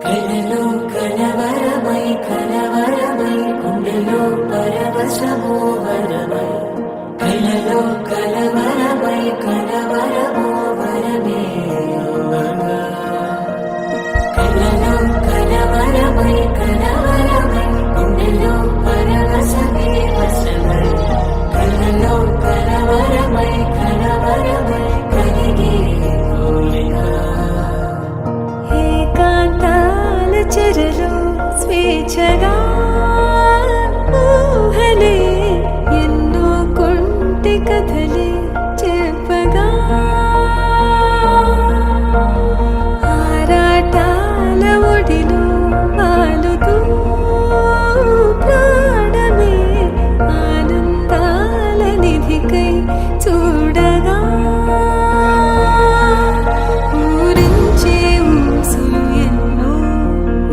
కలలో కలవరమై గుండెలో పరవశమో వరమై కలలో కలవరమో వరమే కలలో కలవరమై గుండెలో పరవశమే వశమై కలలో కలవరమై కలిగే కోరిక చెరలో స్వేచ్ఛగా ఊహలే ఎన్నో కొంటి కథలే చెప్పగా ఆరాటాల ఒడిలో ఆలుతూ ప్రాణమే ఆనందాల నిధికై చూడగా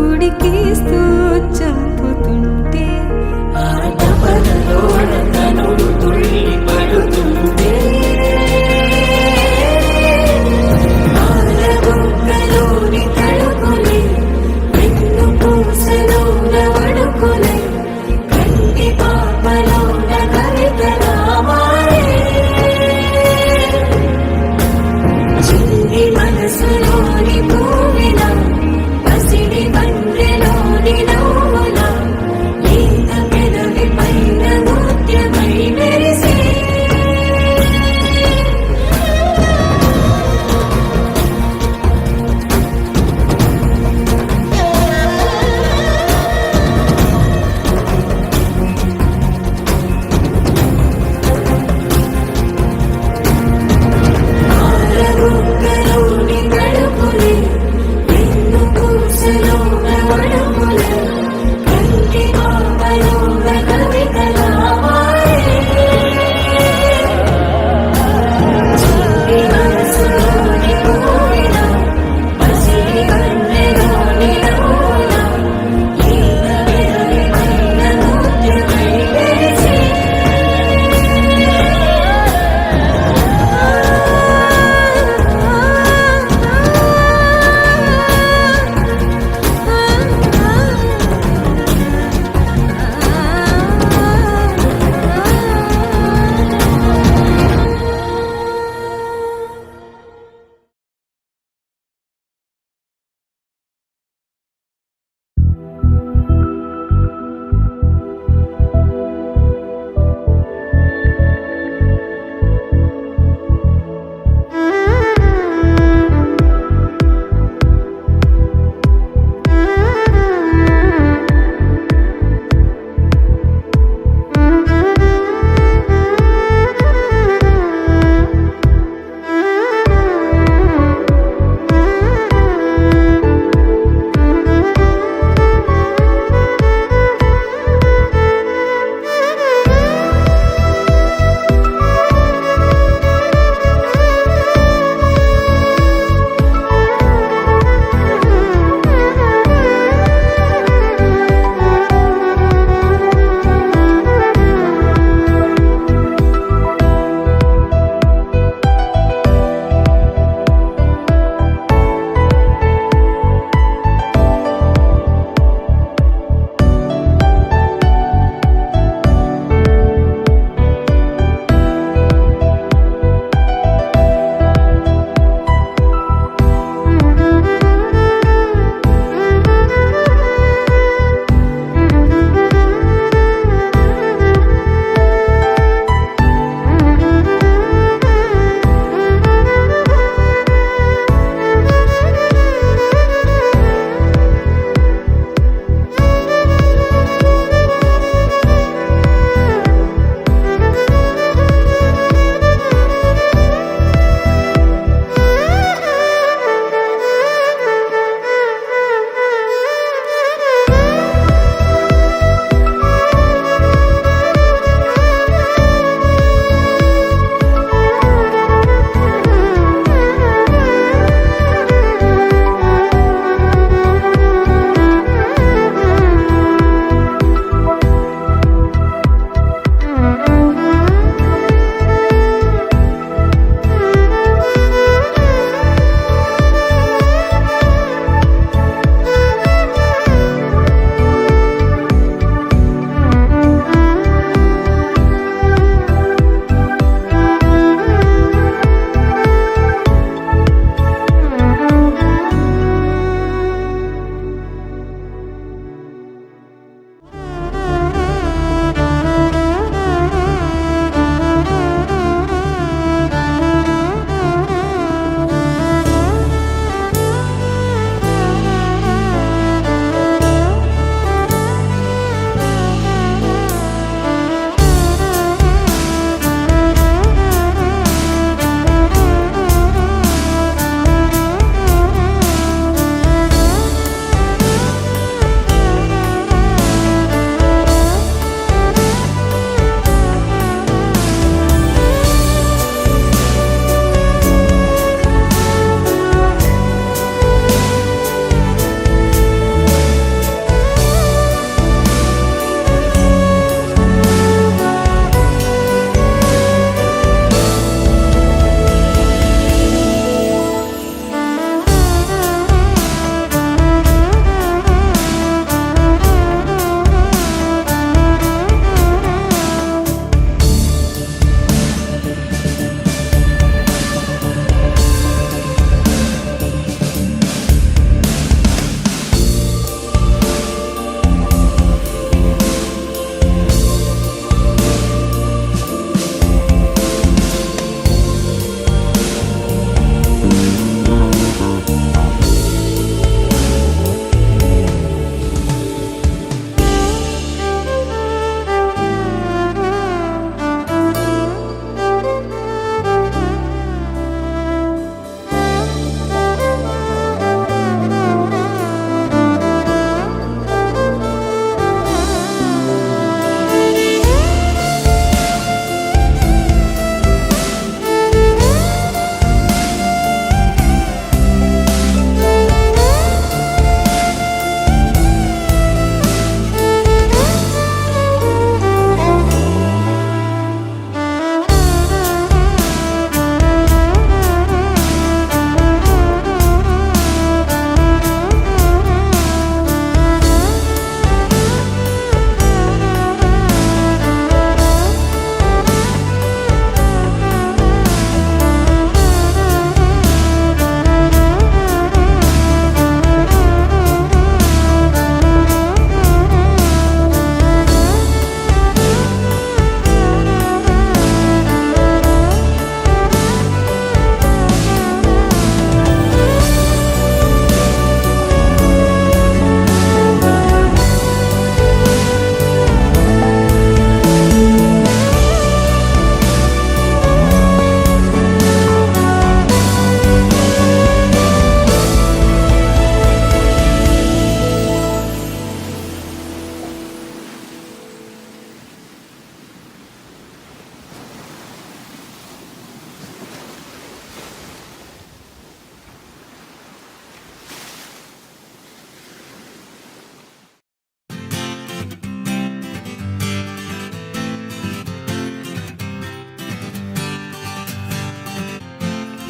ఉడికిస్తూ చంపుతుంటే ఆట పదలోడ తనుడు తుళ్ళి పడుతుంటే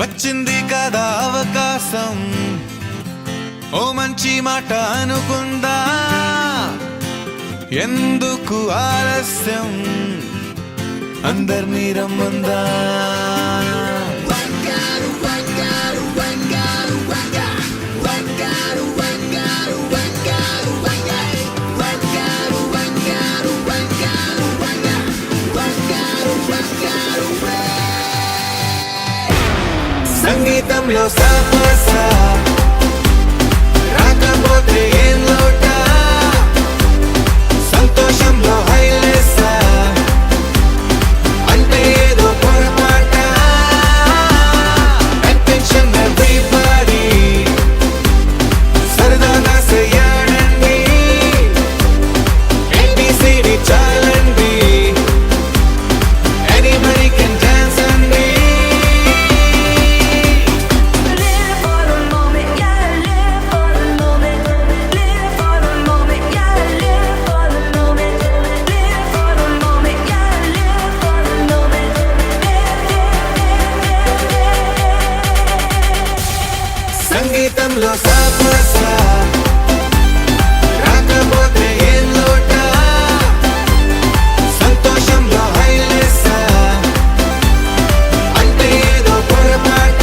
వచ్చింది కదా అవకాశం, ఓ మంచి మాట అనుకుందా, ఎందుకు ఆలస్యం, అందర్నీ రమ్మందా. సంగీతంలో సాపస రాకపోతే ఏం లోట, సంతోషంలో హైలేస అంటే ఏదో పొరపాట. అటెన్షన్ ఎవ్రీబడీ సరదాగా చేయాలండి, ABCD చాలండి, anybody can dance అండి. సంగీతంలో సాపస రాకపోతే ఏం లోట, సంతోషంలో హైలేస అంటే ఏదో పొరపాట.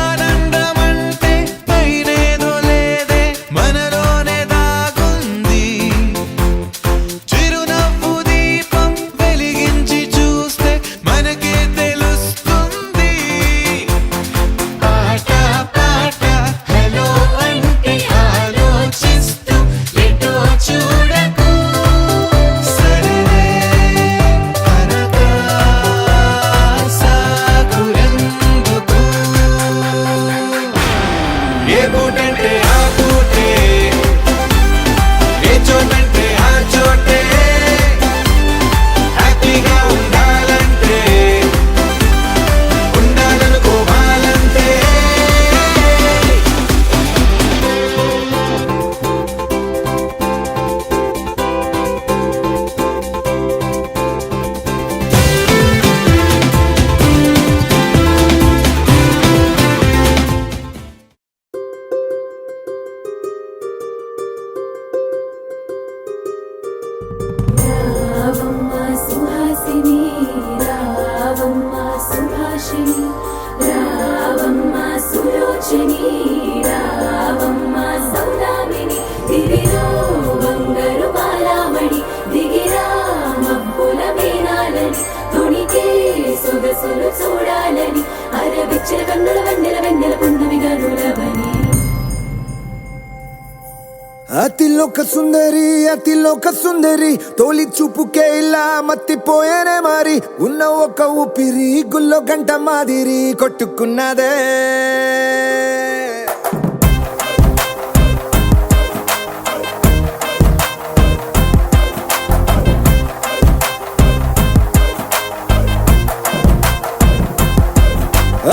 ఆనందమంటే పైనేదో లేదే, మనలోనే దాగుంది. చిరునవ్వు దీపం వెలిగించి చూస్తే మనకే తెలుస్తుంది. పాట పాట హలో అంటే ఆలోచిస్తూ ఎటో చూడకు, సరే అనగా సాగురెందుకు. ఏ పూటంటే ఆ పూటే, ఏ చోటంటే ఆ చోటే, హ్యాపీగా ఉండాలంటే ఉండాలనుకోవాలంటే. రావమ్మ సుహాసిని, రావమ్మ సుభాషిణి, రావమ్మ సులోచని, రావమ్మ సౌదామిని, దివిలో బంగారు బాలామణి, దిగిరా మబ్బుల వీణాలని, తొణికే సొగసులు చూడాలని, అరవిచ్చల కన్నుల వెన్నెల వెన్నెల పున్నమి గనులవని. అతిలోక సుందరి అతిలోక సుందరి, తోలి చూపుకే ఇలా మత్తిపోయేనే మారి, ఉన్న ఒక ఊపిరి గుల్లో గంట మాదిరి కొట్టుకున్నదే.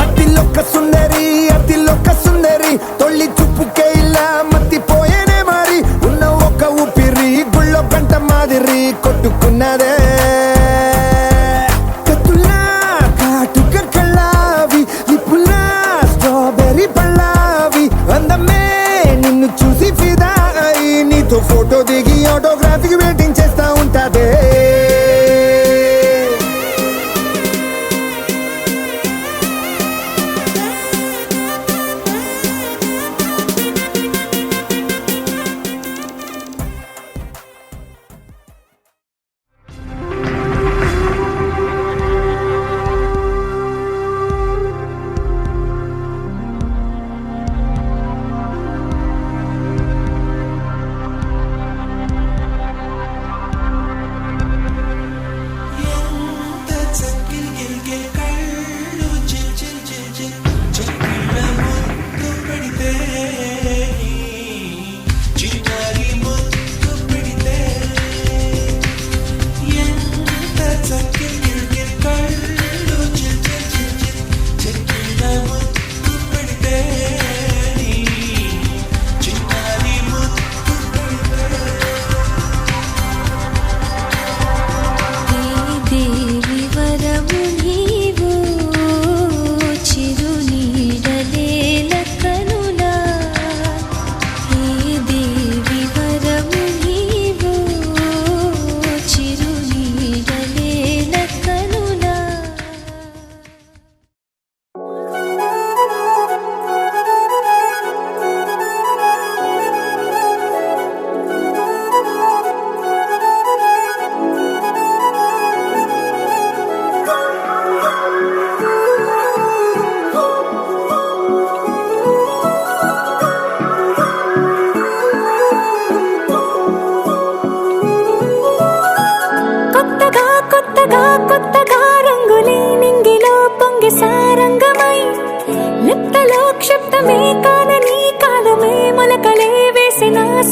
అతిలోక సుందరి అతిలోక సుందరి, తొలి చూపుకే ఇలా మత్తిపోయేనే మారి, ఉన్న ఒక ఊపిరి గుళ్ళో గంట మాదిరి కొట్టుకున్నదే. కత్తులా కాటుక కళ్ళావి, లిప్పులా స్ట్రాబెర్రీ పళ్ళావి, అందమే నిన్ను చూసి ఫిదా అయి, నీతో ఫోటో దిగి ఆటోగ్రాఫీకి వెయిటింగ్ చేస్తా ఉంటాదే.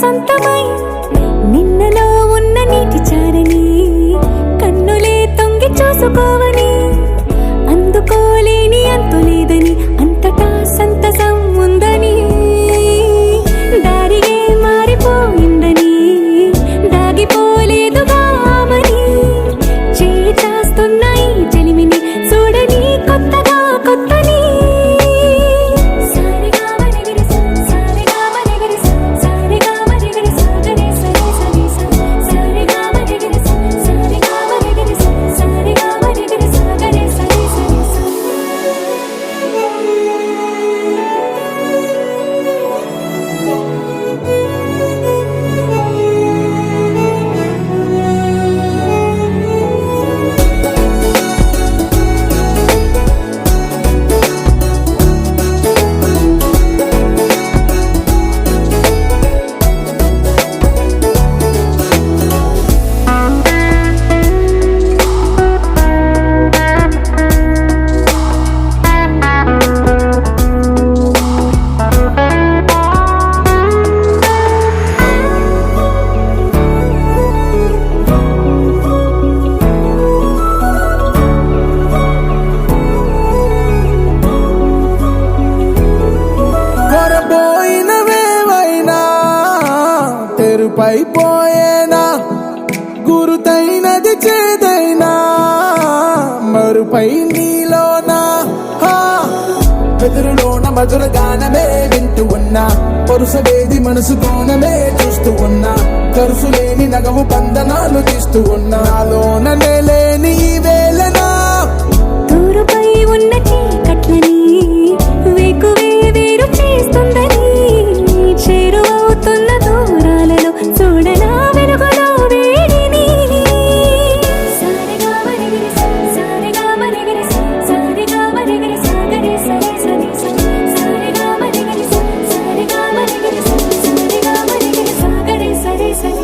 సొంతమై నిన్నలో ఉన్న నీటి చారని కన్నులే తొంగి చూసుకోవని అందుకోలేని అంతు లేదని అంతటా సంతసం ఉందని దారిగే మారిపోయిందని దాగిపోలేదుగా ఆమని చేస్తాస్తున్నాయి జలిమిని చూడని కొత్తగా కొత్తని కొరబోయినవేవైనా తెరుపైపోయేనా గురుతైనది చేదైనా మరుపై నీలోనా వెదురులోన మధుర గానమే వింటూ ఉన్నా పరుసవేది మనసు కోణమే చూస్తూ ఉన్నా కరుసులేని నగవు బంధనాలు తీస్తూ ఉన్నా నాలోన లేని ఈ వేళనా దూరుపై ఉన్న చీకట్లని వేకువే వేరు చేస్తుందని చేరువవుతున్న దూరాలలో చూడనా వెలుగులో వేడిని సారిగా మరిగిరి సారిగా మరిగిరి సారిగా మరిగిరి సాగరి సరి సరి సారిగా మరిగిరి సారిగా మరిగిరి సారిగా మరిగిరి సాగరి సరి సరి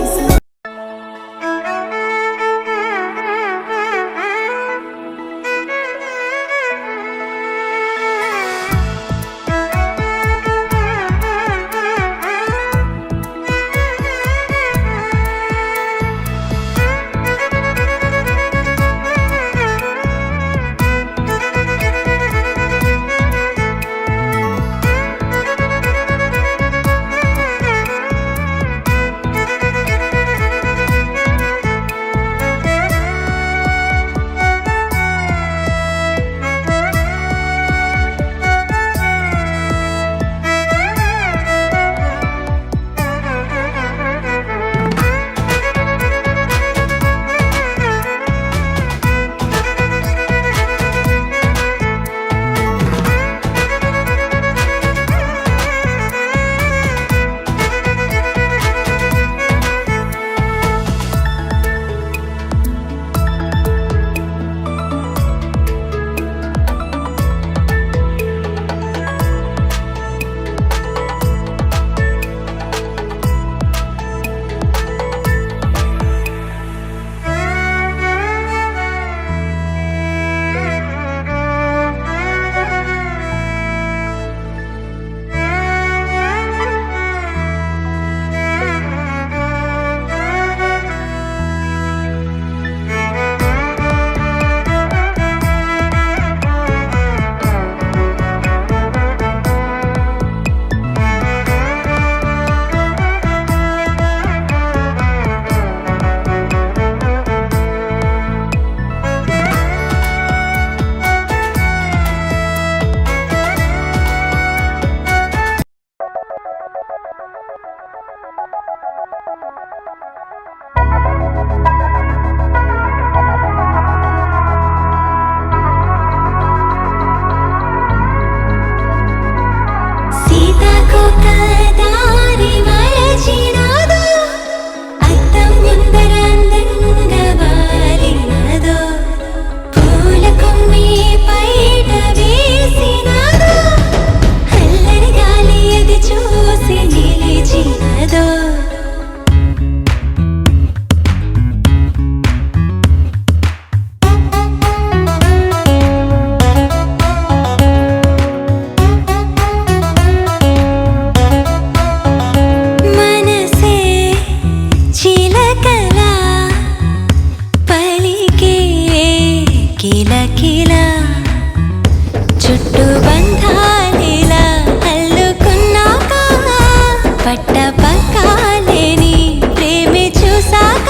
పట్ట పక్కాలేని ప్రేమే చూసాక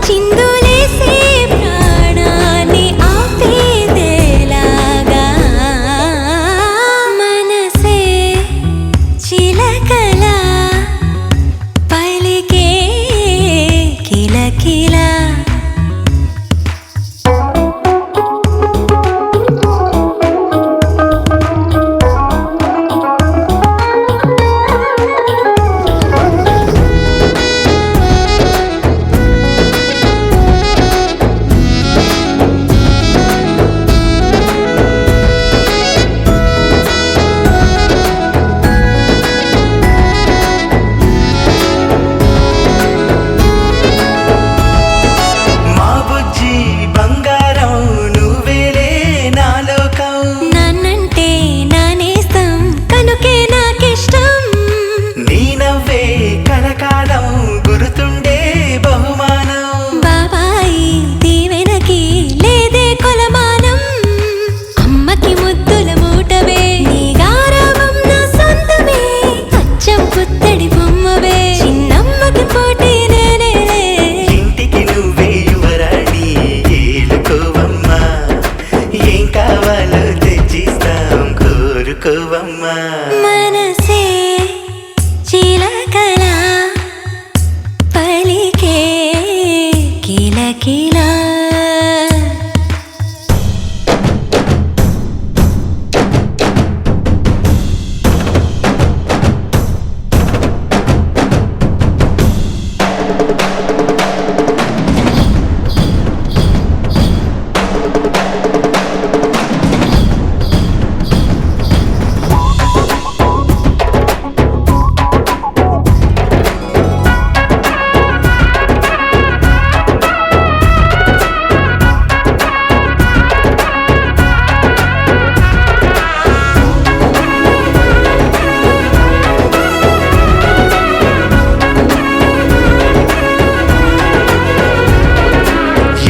చిందులేసే ప్రాణాన్ని ఆపేదేలాగా మనసే చిలకలా పలికే కిలకిలా మా బుజ్జి బంగారం నువ్వేలే నా లోకం నన్నంటే నానేస్తం కనుకే నాకిష్టం నీ నవ్వే కలకాలం గుర్తుండే బహుమానం బాబాయి దీవెనకి లేదే కొలమానం అమ్మకి ముద్దుల మూటవే నీ గారావం నా సొంతమే అచ్చం పుత్తడి బొమ్మవే చిన్నమ్మకి పోటీ నేనేలే ఇంటికి నువ్వే యువరాణి ఏలుకోవమ్మా ఏం కావాలో తెచ్చిస్తాం కోరుకోవమ్మా మనసే చిలకలా పలికే కిలకిలా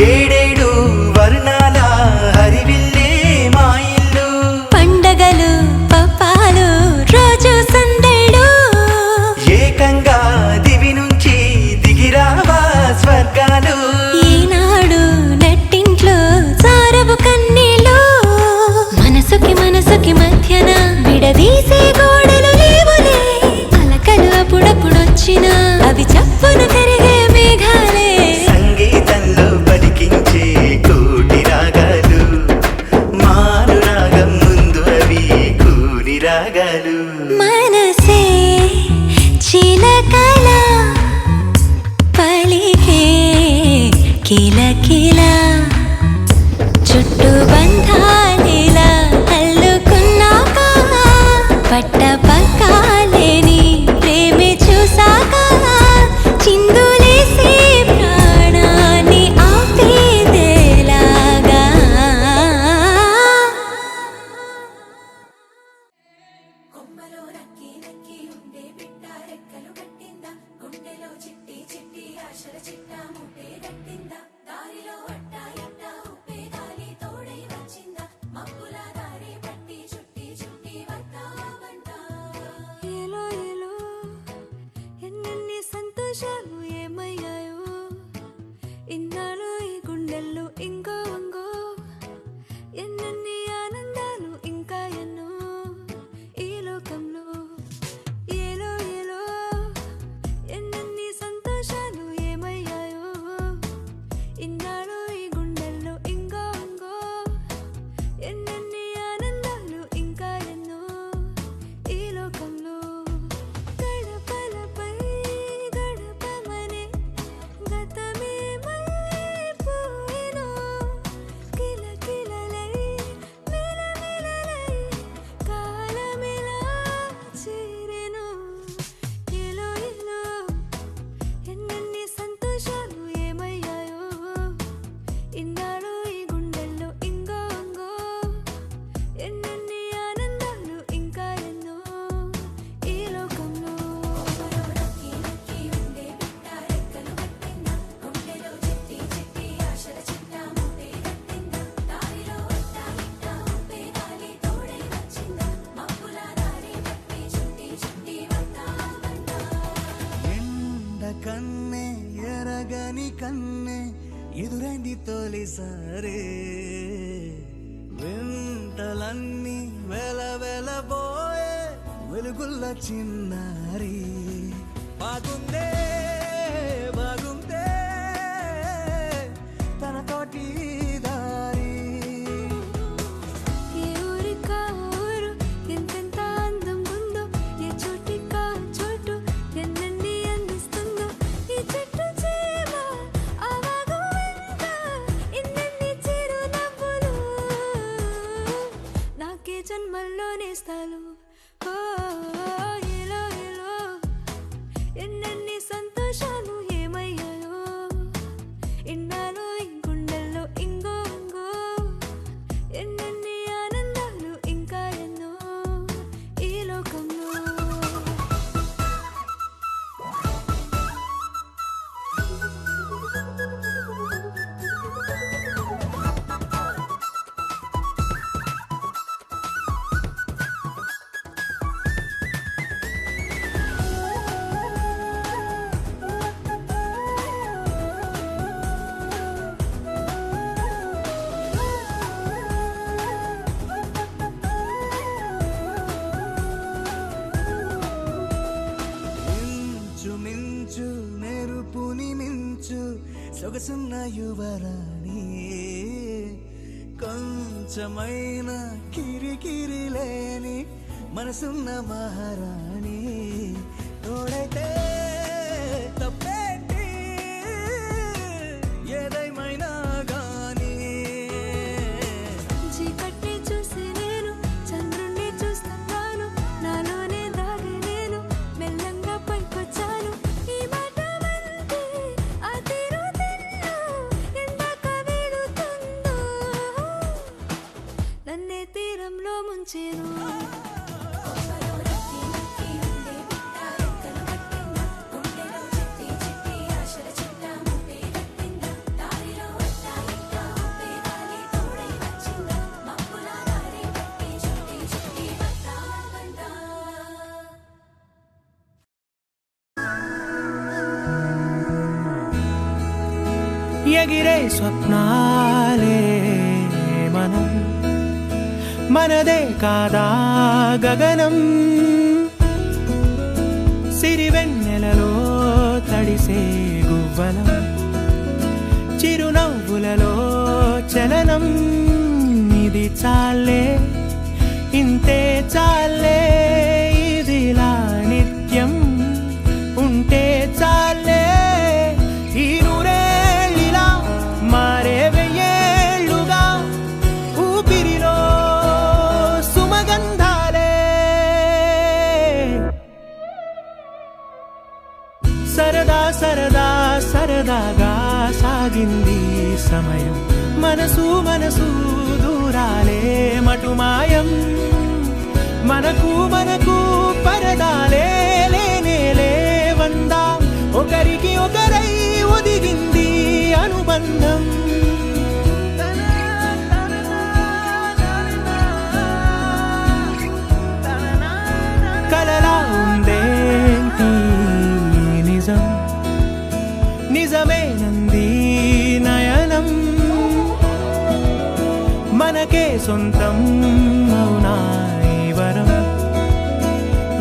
ఏడేడు వర్ణాల హరివిల్లే మా ఇల్లు పండగలు పప్పాలు రోజు సందడు ఏకంగా దివి నుంచి దిగిరావా స్వర్గాలు ఈనాడు నెట్టింట్లో సారవు కన్నీళ్ళు మనసుకి మధ్యన విడదీసే గోడలు లేవులే అలకలు అప్పుడప్పుడొచ్చినా అవి చప్పున కరిగే మేఘాలే సంగీతంలో పలికించే కోటి రాగాలు మారు రాగం ముందు అవి కూని రాగాలు మనసే చిలకలా పలికే కిలకిలా చుట్టూ బంధాలిలా అల్లుకున్నాక పట్ట పక్కాలేని ప్రేమే చూసాక చిందులేసే ప్రాణాన్ని ఆపేదేలాగా కొమ్మలో నక్కి నక్కి ఉండే బిడ్డ రెక్కలు కట్టిందా గుండెలో చిట్టి చిట్టి ఆశల చిట్ట ముట్టే కట్టిందా దారిలో అట్ట ఇట్ట ఉప్పే గాలి తోడై వచ్చిందా మబ్బుల దారి పట్టి చుట్టి చుట్టి వస్తావంట ఏలో ఏలో ఎన్నెన్ని సంతోషాలు ఏమయ్యాయో ఇన్నాళ్ళు ఈ గుండెల్లో ఇంకో వంగో ఎన్నెన్ని ఆనందాలు ఇంకా ఎన్నో ఈ లోకంలో ఏలో ఏలో ఎన్నెన్ని సంతోషాలు ఏమయ్యాయో ఇన్నాళ్ళు ఈ గుండెల్లో ఇంకో వంగో ఎన్నెన్ని ఆనందాలు ఇంకా ఎన్నో ఈ లోకంలో గడపలపై గడప కన్నే ఎదురైంది తొలిసారే వెంటలన్నీ వెల వెలబోయే వెలుగుల్ల చిన్నారి బాగుందే బాగుందే తనతోటి దారి ఏ ఊరికా ఊరు ఎంతెంత అందం ఉందో ఏ చోటికా చోటు ఎన్నెన్ని అందిస్తుందో ఈ చెట్టు చేమ ఆ వాగు వెంట ఎన్నెన్ని చిరునవ్వులు నాకే జన్మల్లో నేస్తాలు ఓ ఏలో ఏలో ఎన్నెన్ని సంతోషాలు ఏమయ్యాలో ఇన్నాళ్ళు ఇంగుండెల్లో ఇంగో ఇంగో ఎన్నెన్ని ఆనందాలు ఇంకా ఎన్నో ఈ లోకంలో మించు మెరుపుని మించు సొగసున్న యువరాణి కొంచెమైన కిరికిరి లేని మనసున్న మహారాణి తోడైతే తప్పేంటి ఏదేమైనా గానీ చీకటి చూసి నేను చంద్రుణ్ణి చూస్తున్నాను నాలోనే దాగి నేను మెల్లంగా పైకొచ్చాను ఈ మాట వంటి ఆ తీరు తెల్లో ఎందాక వీడుతుందో నన్నే తీరంలో ముంచేను ఎగిరే స్వప్నాలే మనం మనదే కాదా గగనం సిరివెన్నెలలో తడిసే గువ్వలం చిరునవ్వులలో చలనం ఇది చాలే ఇంతే చాలే ఇదిలా నిత్యం ఉంటే చాలే ఈ నూరేళ్ళిలా మారే వెయ్యేళ్ళుగా ఊపిరిలో సుమగంధాలే సరదా సరదా సరదాగా సాగింది సమయం మనసు మనసు దూరాలే మటుమాయం మనకు మనకు పరదాలే లేనే లేవందా ఒకరికి ఒకరై ఒదిగింది అనుబంధం కలలా ఉందేంటి నిజం నిజమేనంది నయనం మనకే సొంతం అవునా ఈ వరం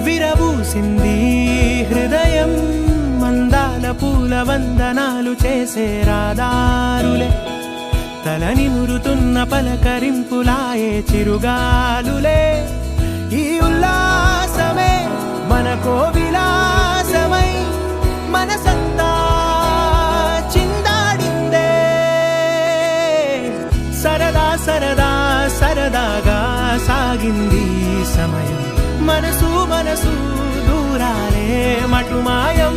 విరబూసింది హృదయం మందాల పూల వందనాలు చేసే రాదారులే తల నిమురుతున్న పలకరింపులాయే చిరుగాలులే ఈ ఉల్లాసమే మనకో విలాసమై మనసంతా చిందాడిందే సరదా సరదా సరదాగా సాగింది సమయం మనసు మనసు దూరాలే మటుమాయం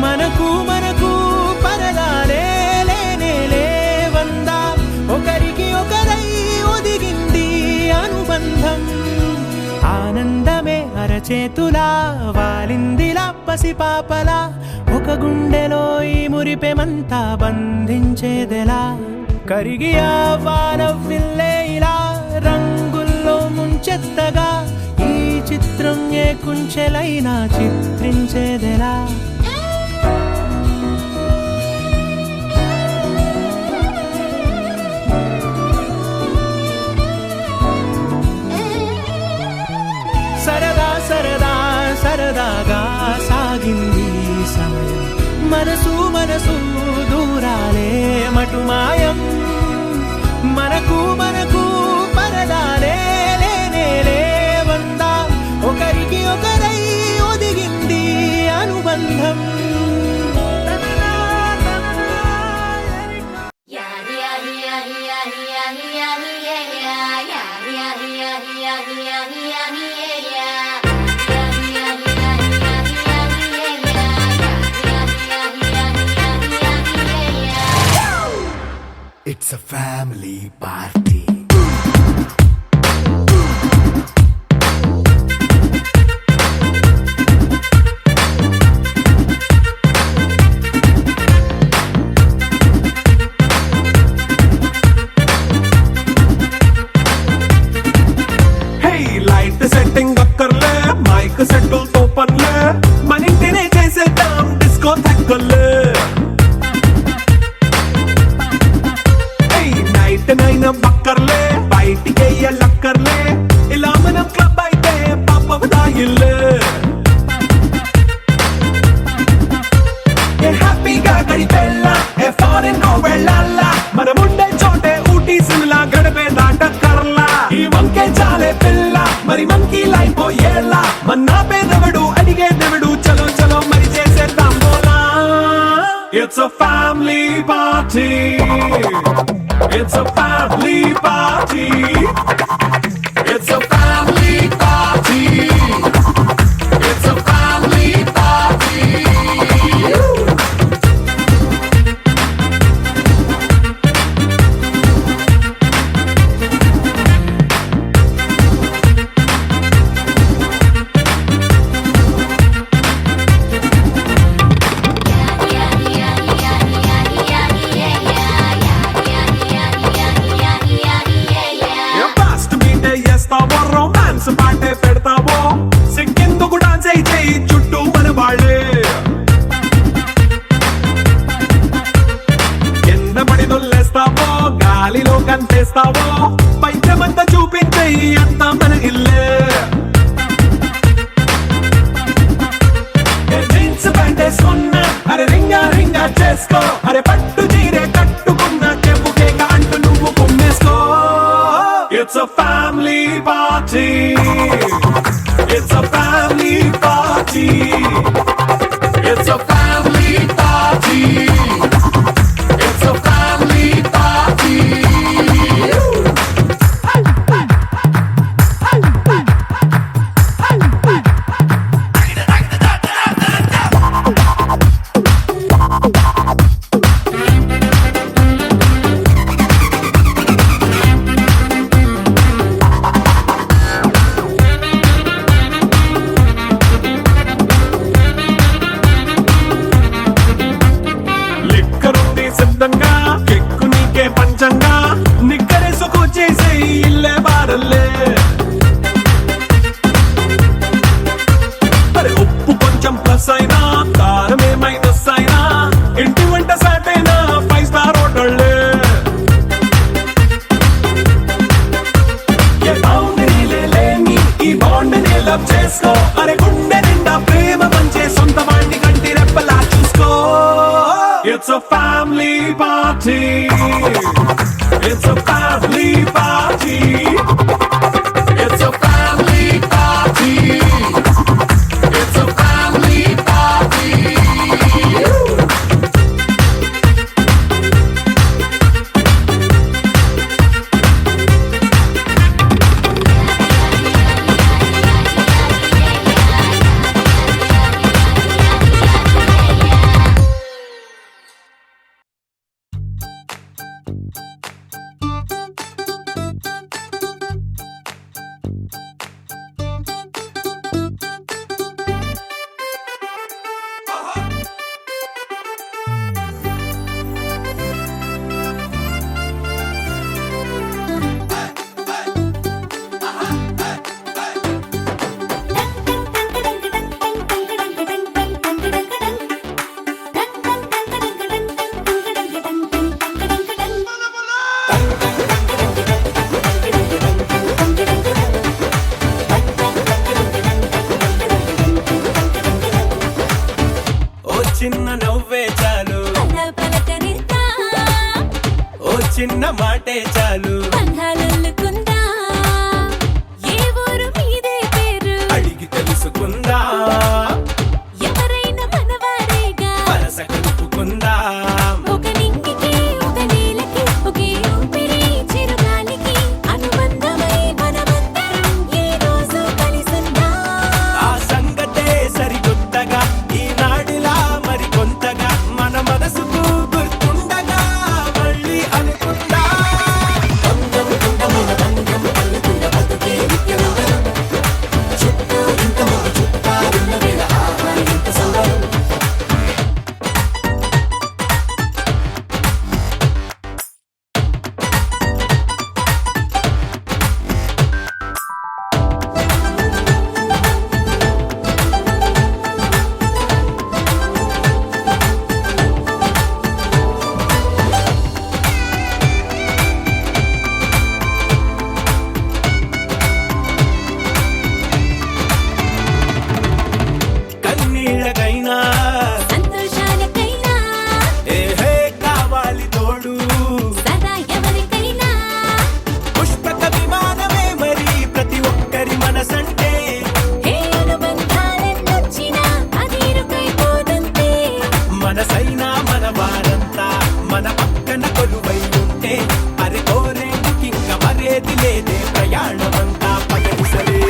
మనకు మనకు పరదాలే లేనే లేవందా ఒకరికి ఒకరై ఒదిగింది అనుబంధం ఆనందమే అరచేతులా వాలిందిలా పసిపాపలా ఒక గుండెలో ఈ మురిపెమంతా బంధించేదెలా కరిగి ఆ వానవిల్లే ఇలా రంగుల్లో ముంచెత్తగా ఈ చిత్రం ఏ కుంచెలైనా చిత్రించేదెలా మనసు దూరాలే మటుమాయం మనకు పరదాలే లేనే లేవందా ఒకరికి ఒకరై ఒదిగింది అనుబంధం It's a family party. Hey, light setting అక్కర్లే మైక్ సెట్టుల్ తో పనులే మన ఇంటినే చేసేద్దాం డిస్కో థక్కర్లే నైట్ నైన్ బక్కర్లే బయటికి లక్కర్లే ఇలా మనం క్లబ్ అయితే పాప దాయిల్లే హ్యాపీగా గడిపెళ్ళ ఏ ఫారెన్ కో వెళ్ళాల మనం ఉండే చోటే ఊటీ సిమ్లా గడిపే దాటక్కర్లా ఈ వంకే చాలే పిల్ల మరి మంకీ లైఫ్ ఏళ్ళ మన్నా పేదవడు అడిగే దేవుడు చలో చలో మరి చేసేద్దాం బోలా it's a family party It's a family party. It's a family party. It's a family party. Romance పాటే పెడతావో సిక్కిందుకు డాన్స్ అయి చేయి చుట్టూ మన వాళ్ళే కింద పడి దొల్లేస్తావో గాలిలో కంటేస్తావో పైచమంతా చూపించేయి అంతా మన ఇల్లే జీన్స్ ప్యాంటేసుకున్నా అరే రింగా రింగా చేసుకో అరే పట్టు చీరే కట్టుకున్న చెవు కేక అంటూ నువ్వు కుమ్మేసుకో It's a family party. It's a family party. It's a family party. It's a family party. సిద్ధంగా కెక్కు నీకే పంచంగా నిక్కరేసుకు చేసే ఇల్లే బారల్లే మరి ఉప్పు కొంచెం ప్లస్ అయినా కారమే మైనస్ అయినా ఇంటి వంట సాటైనా 5 స్టార్ హోటళ్ళే ఏ బౌండరీలే లేని ఈ బాండ్ ని లవ్ చేసుకో అరే గుండె నిండా ప్రేమ పంచే సొంత వాడిని కంటి రెప్పలా చూసుకో It's a family party. It's a family party. It's a family party. It's a family party. చిన్న నవ్వే చాలు చిన్న మాటే చాలు బంధాలల్లుకుందా ఏ ఊరు మీదే పేరు అడిగి తెలుసుకుందా ఎవరైనా మనవారేగా వరస కలుపుకుందా ఒక నింగికి ఒక నేలకి ఒకే ఊపిరి చిరుగాలికి అనుబంధమై మనమందరం ఈ రోజు కలిసుందా ఆ సంగతే సరికొత్తగా ఈనాడిలా మరి కొంతగా మన మనసుకు గుర్తుండగా మళ్ళీ అనుకుందా కన్నీళ్ళకైనా సంతోషాలకైనా ఏహే కావాలి తోడు సదా ఎవరికైనా పుష్పక విమానమే మరి ప్రతి ఒక్కరి మనసంటే ఏ అనుబంధాలెన్నొచ్చినా అది ఇరుకైపోదంతే మనసైనా మన వారంతా మన పక్కన కొలువై ఉంటే అరి కోరేందుకింక మరేది లేదే ప్రయాణమంతా పగలిసలే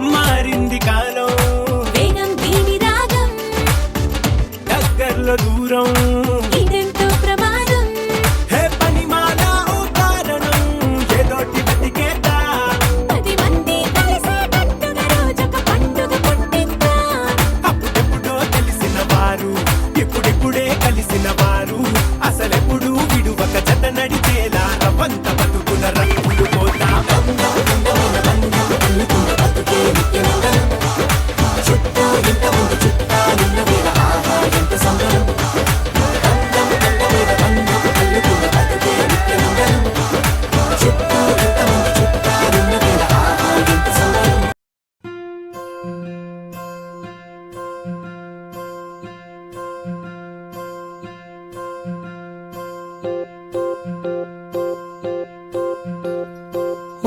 మారింది కాలం వేగం దీని రాగం దగ్గరలో దూరం ఇదెంతో ప్రమాదం హే పనిమాల ఓ కారణం ఏదోటి బతికేదా 10 మంది కలిసేటట్టుగా రోజొక పండుగ పుట్టిద్దా అప్పుడెప్పుడో తెలిసిన వారు ఇప్పుడిప్పుడే కలిసిన వారు అసలెప్పుడు విడువక జత నడిచేలా రవంత బతుకుల రంగులు పోతా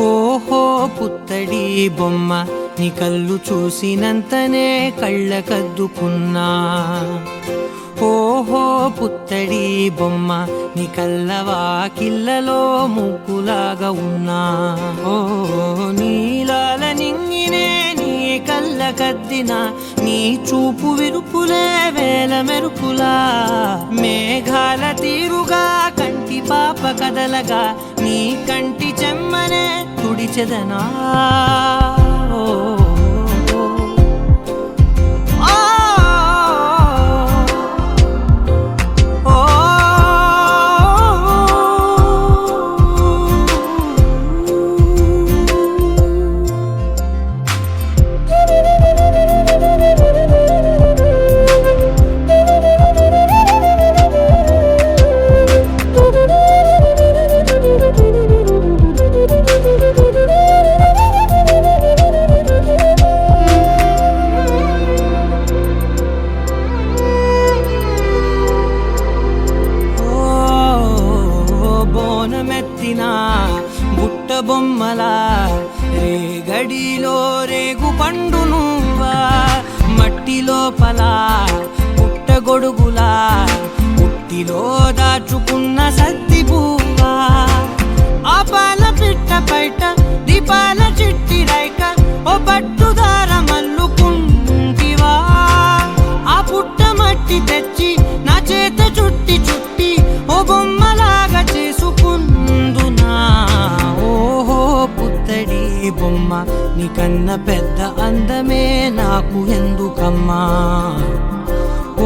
ఓహో పుత్తడి బొమ్మ నీ కళ్ళు చూసినంతనే కళ్ళకద్దుకున్నా ఓహో పుత్తడి బొమ్మ నీ కళ్ళవాకిళ్ళలో ముగ్గులాగా ఉన్నా ఓ నీలాల నింగినే నీ కళ్ళకద్దిన నీ చూపు విరుపులే వేల మెరుపులా మేఘాల తీరుగా కంటి పాప కదలగా నీ కంటి చెమ్మనే తుడిచెదనా ఓ, ఆ, ఓ, బోనమెత్తిన బుట్ట బొమ్మలా రేగడిలో రేగు పండు నువ్వా మట్టి లోపల పుట్టగొడుగులా పుట్టిలో దాచుకున్న సత్తి పువ్వా ఆ పాల పిట్ట బయట దీపాల చిట్టి రైక ఓ పట్టుదార మల్లుకుంటివా ఆ పుట్ట మట్టి తెచ్చి నా చేత చుట్టి చుట్టి ఓ బొమ్మలాగా చేసుకుందునా ఓహో పుత్తడి బొమ్మ నీకన్న పెద్ద అందమే నాకు ఎందుకమ్మా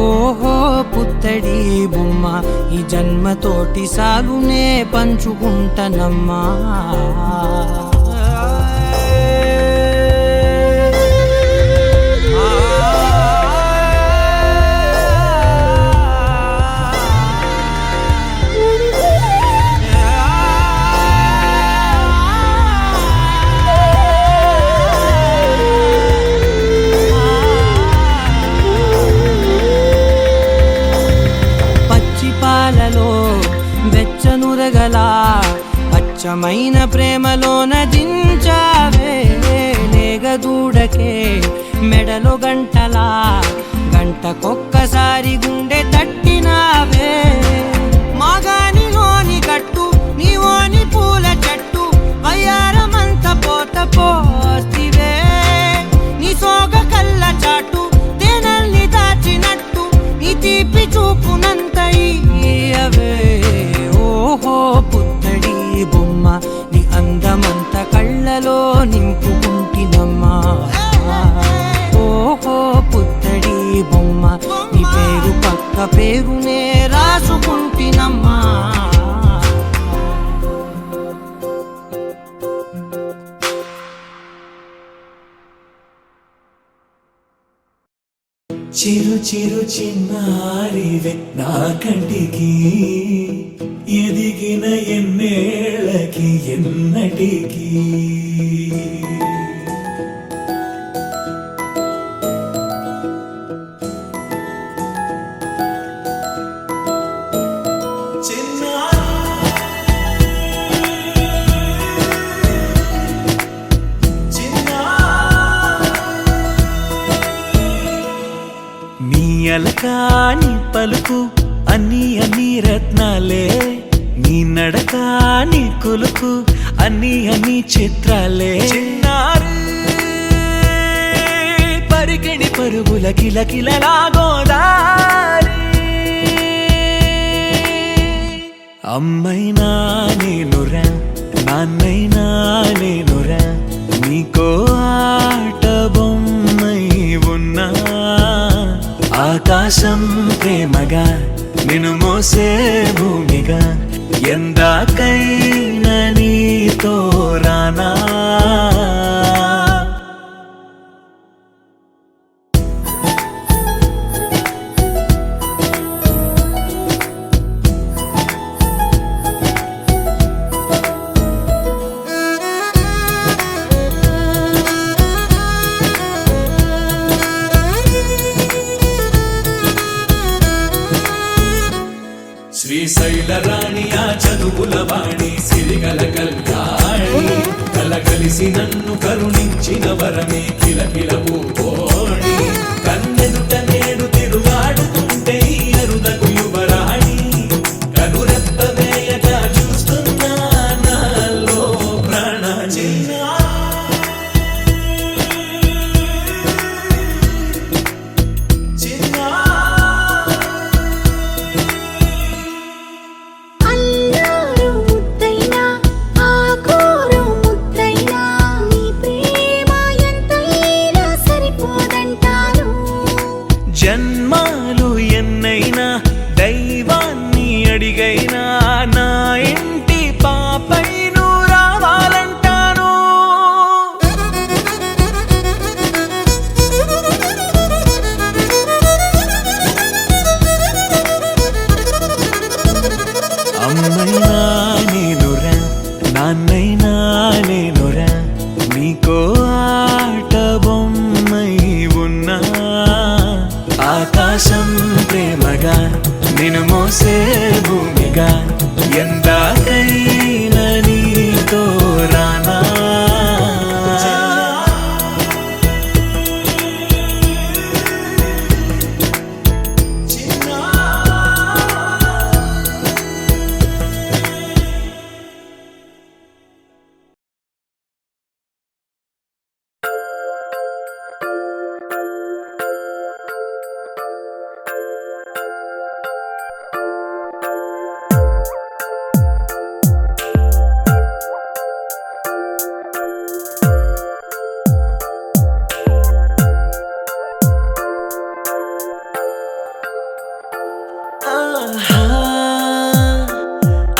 ఓహో పుత్తడి పుత్తడి బొమ్మ ఈ జన్మతోటి సాగునే పంచుకుంటనమ్మా. పాలలో వెచ్చనురగల పచ్చమైన ప్రేమలోన దించావే లేగదూడకే మెడలో గంటలా గంటకొక్కసారి గుండె తట్టినావే మాగానిలోని గట్టు నీవోని పూల చెట్టు వయ్యారమంత పోత పోస్తివే నీ సోగ కళ్ళ చాటు తేనల్ని దాచినట్టు నీ తీపి చూపునంత ఇయ్యవే. ఓహో పుత్తడి బొమ్మ నీ అందమంత కళ్ళలో నింపుకుంటినమ్మా. ఓహో పుత్తడి బొమ్మ నీ పేరు పక్క పేరునే రాసుకుంటినమ్మా. చిరు చిరు చిన్నారివే నా కంటికి ఎదిగిన ఎన్నేళ్ళకి ఎన్నటికి అలకాని పలుకు అన్ని అన్ని రత్నాలే నీ నడకాని కొలుకు అన్ని అన్ని చిత్రాలే చిన్నారు పరికిణి పరుగుల కిలకిలలాగోదారి అమ్మైనా నేనురా నాన్నైనా నేనురా నీకో ఆట బొమ్మై ఉన్నా ఆకాశం ప్రేమగా నిన్ను మోసే భూమిగా ఎందాకైనా నీతో రానా శ్రీశైల రాణి ఆ చదువుల వాణి సిరిగల కళ్యాణి కలగలిసి నన్ను కరుణించిన వరమే కిలకిల పూకోణి కన్నెదుట నేడు తిరుగాడుతుంటే ఈ అరుదకు యువరాణి కనురెప్ప వేయగా చూస్తున్నా నాలో ప్రాణ చిన్నా జన్మాలు ఎన్నైనా దైవాన్ని అడిగైనా నా ఇంటి పాపై నువ్వు రావాలంటాను అమ్మైనా నేనురా నాన్నైనా నేనురా నీకో ఆట బొమ్మై ఉన్నా ఆకాశం ప్రేమగా నిన్ను మోసే భూమిగా ఎందాకైనా నీతో రానా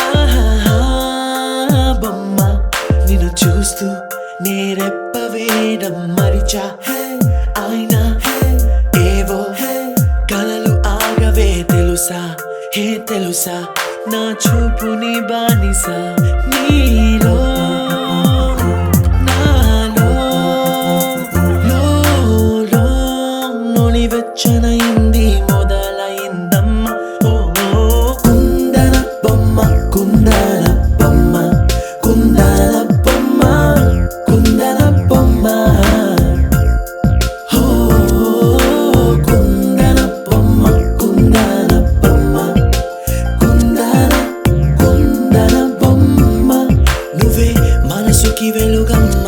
ఆహాహా, బొమ్మ నిన్ను చూస్తూ నేరెప్ప వేయడం మరిచా అయినా ఏవో కలలు ఆగవే తెలుసా హే తెలుసా నా చూపు నీ బానిస నీలో నాలో లో నొలి వెచ్చనైంది మొదలైందమ్మ ఓ కుందన బొమ్మ కుందన బొమ్మ కుందన బొమ్మ కుందన బొమ్మ ఓ కుందన బొమ్మ కుందన బొమ్మ కుందన కుందన బొమ్మ నువ్వే మనసుకి వెలుగమ్మ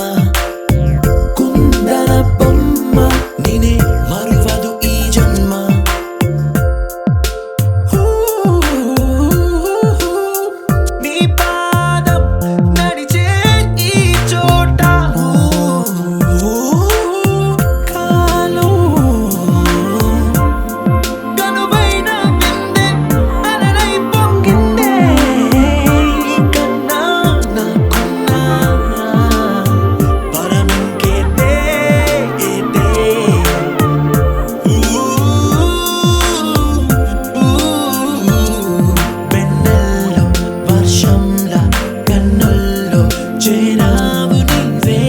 కుందన బొమ్మ నేనే మరువదు ఈ జన్మ నీ పాదం నడిచే ఈ చోట కాలం కనువైన బిందె అలలై పొంగిందే కన్నా నాకున్నా పరమింకేదే వెన్నెల్లో వర్షంలా కన్నుల్లో చేరావు నీవే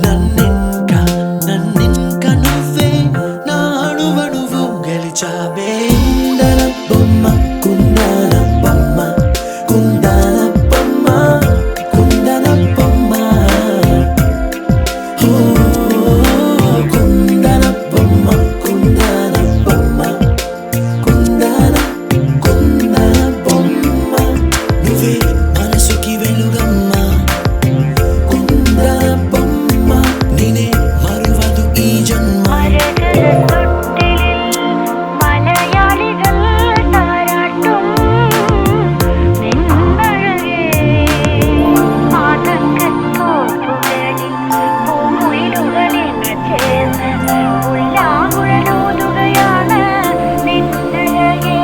నన్నింక నువ్వే నా అణువణువు గెలిచావే కుందన బొమ్మ కుందన బొమ్మ కుందన బొమ్మ కుందన బొమ్మ ఓ కుందన బొమ్మ కుందన బొమ్మ కుందన కుందన బొమ్మ నువ్వే మనసుకి వెలుగమ్మ కుందన బొమ్మ నేనే మరువదు ఈ జన్మ മലയാളികൾ താരാട്ടും നിന്നഴകേ ആതങ്കത്തോപ്പുകളിൽ പൂമുയിലുകളിൽ ചേർന്ന് ഉല്ലാകുഴലൂതുകയാണ് നിന്നഴകേ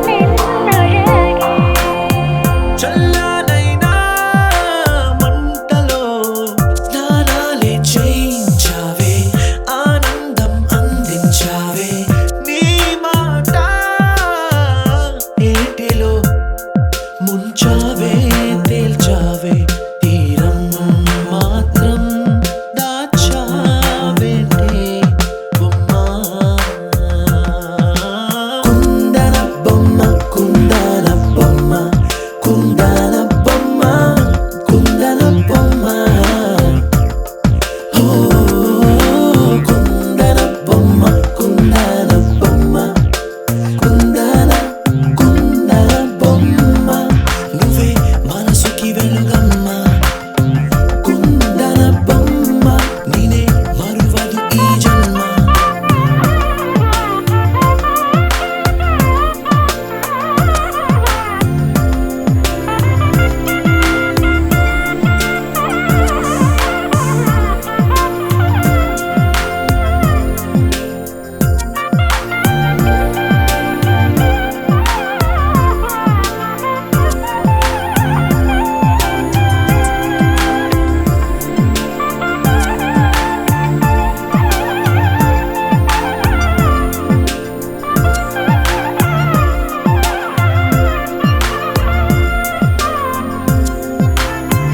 നിന്നഴകേ చల్లనైనా మంటలో స్నానాలే చేయించావే ఆనందం అందించావే నీ మాట ఏటిలో ముంచావే తేల్చావే తీరం మాత్రం దాచావేంటే బొమ్మ కుందన బొమ్మ కుందన బొమ్మ కుందన బొమ్మ కుందన బొమ్మ ఓ కుందన బొమ్మ కుందన బొమ్మ కుందన కుందన బొమ్మ నువ్వే మనసుకి వెలుగమ్మ కుందన బొమ్మ నేనే మరువదు ఈ జన్మ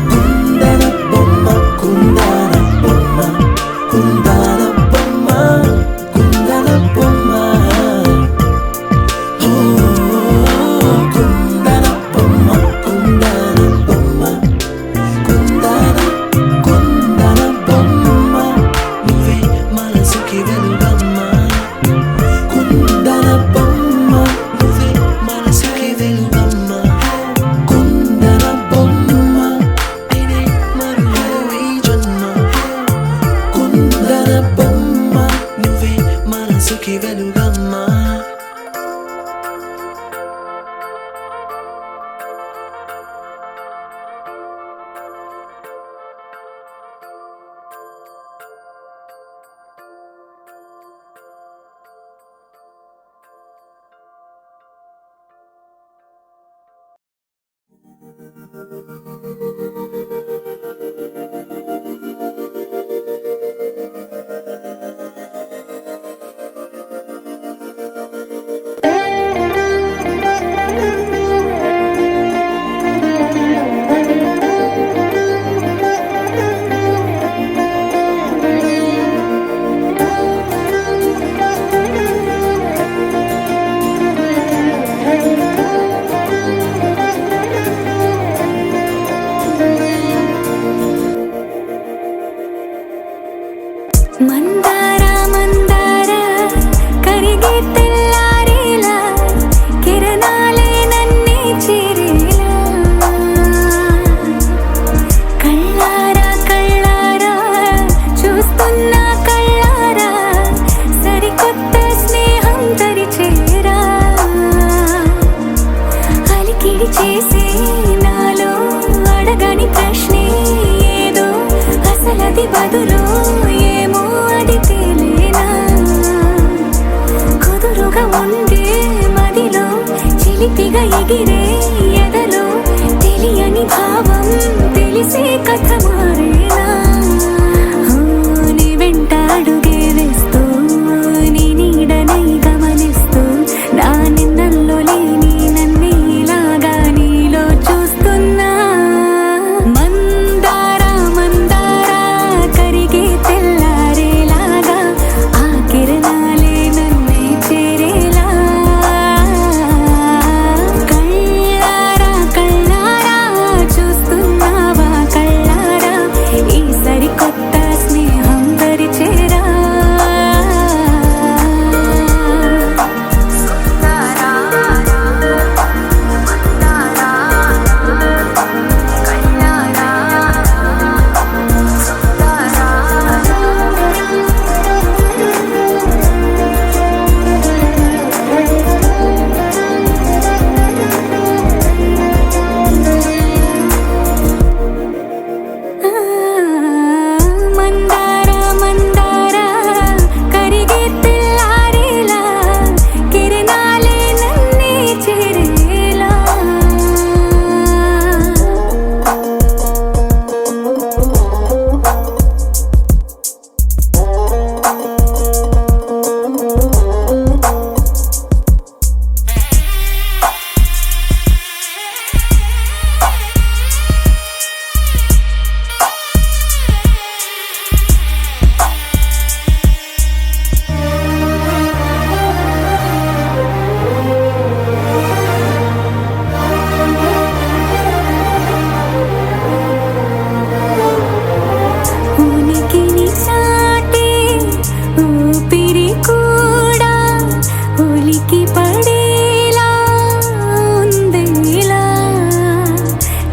కుందన బొమ్మ కుందన బొమ్మ కుందన బొమ్మ కుందన బొమ్మ ఓ కుందన బొమ్మ కుందన బొమ్మ కుందన కుందన బొమ్మ నువ్వే మనసుకి వెలుగమ్మ కుందన బొమ్మ నువ్వే మనసుకి వెలుగమ్మ కుందన బొమ్మ నేనే మరువదు ఈ జన్మ కుందన బొమ్మ నువ్వే మనసుకి వెలుగమ్మ ఉండే మదిలో చిలిపిగా ఎగిరే ఎదలో తెలియని భావం తెలిసే కథ మారేనా నీ వెంట అడుగే వేస్తూ నీ నీడనై గమనిస్తూ నా నిన్నల్లో లేని నన్నే ఇలాగా నీలో చూస్తున్నా మందారా మందారా కరిగే తెల్లారేలాగా ఆ కిరణాలే నన్నే చేరేలా కళ్ళారా కళ్ళారా చూస్తున్నావా కళ్ళారా ఈ సరికొత్త స్నేహం పరిచేరా మందారా మందారా కరిగే తెల్లారేలా కిరణాలే నన్నే చేరేలా ఉనికిని చాటే ఊపిరి కూడా ఉలికి పడేలా ఉందేలా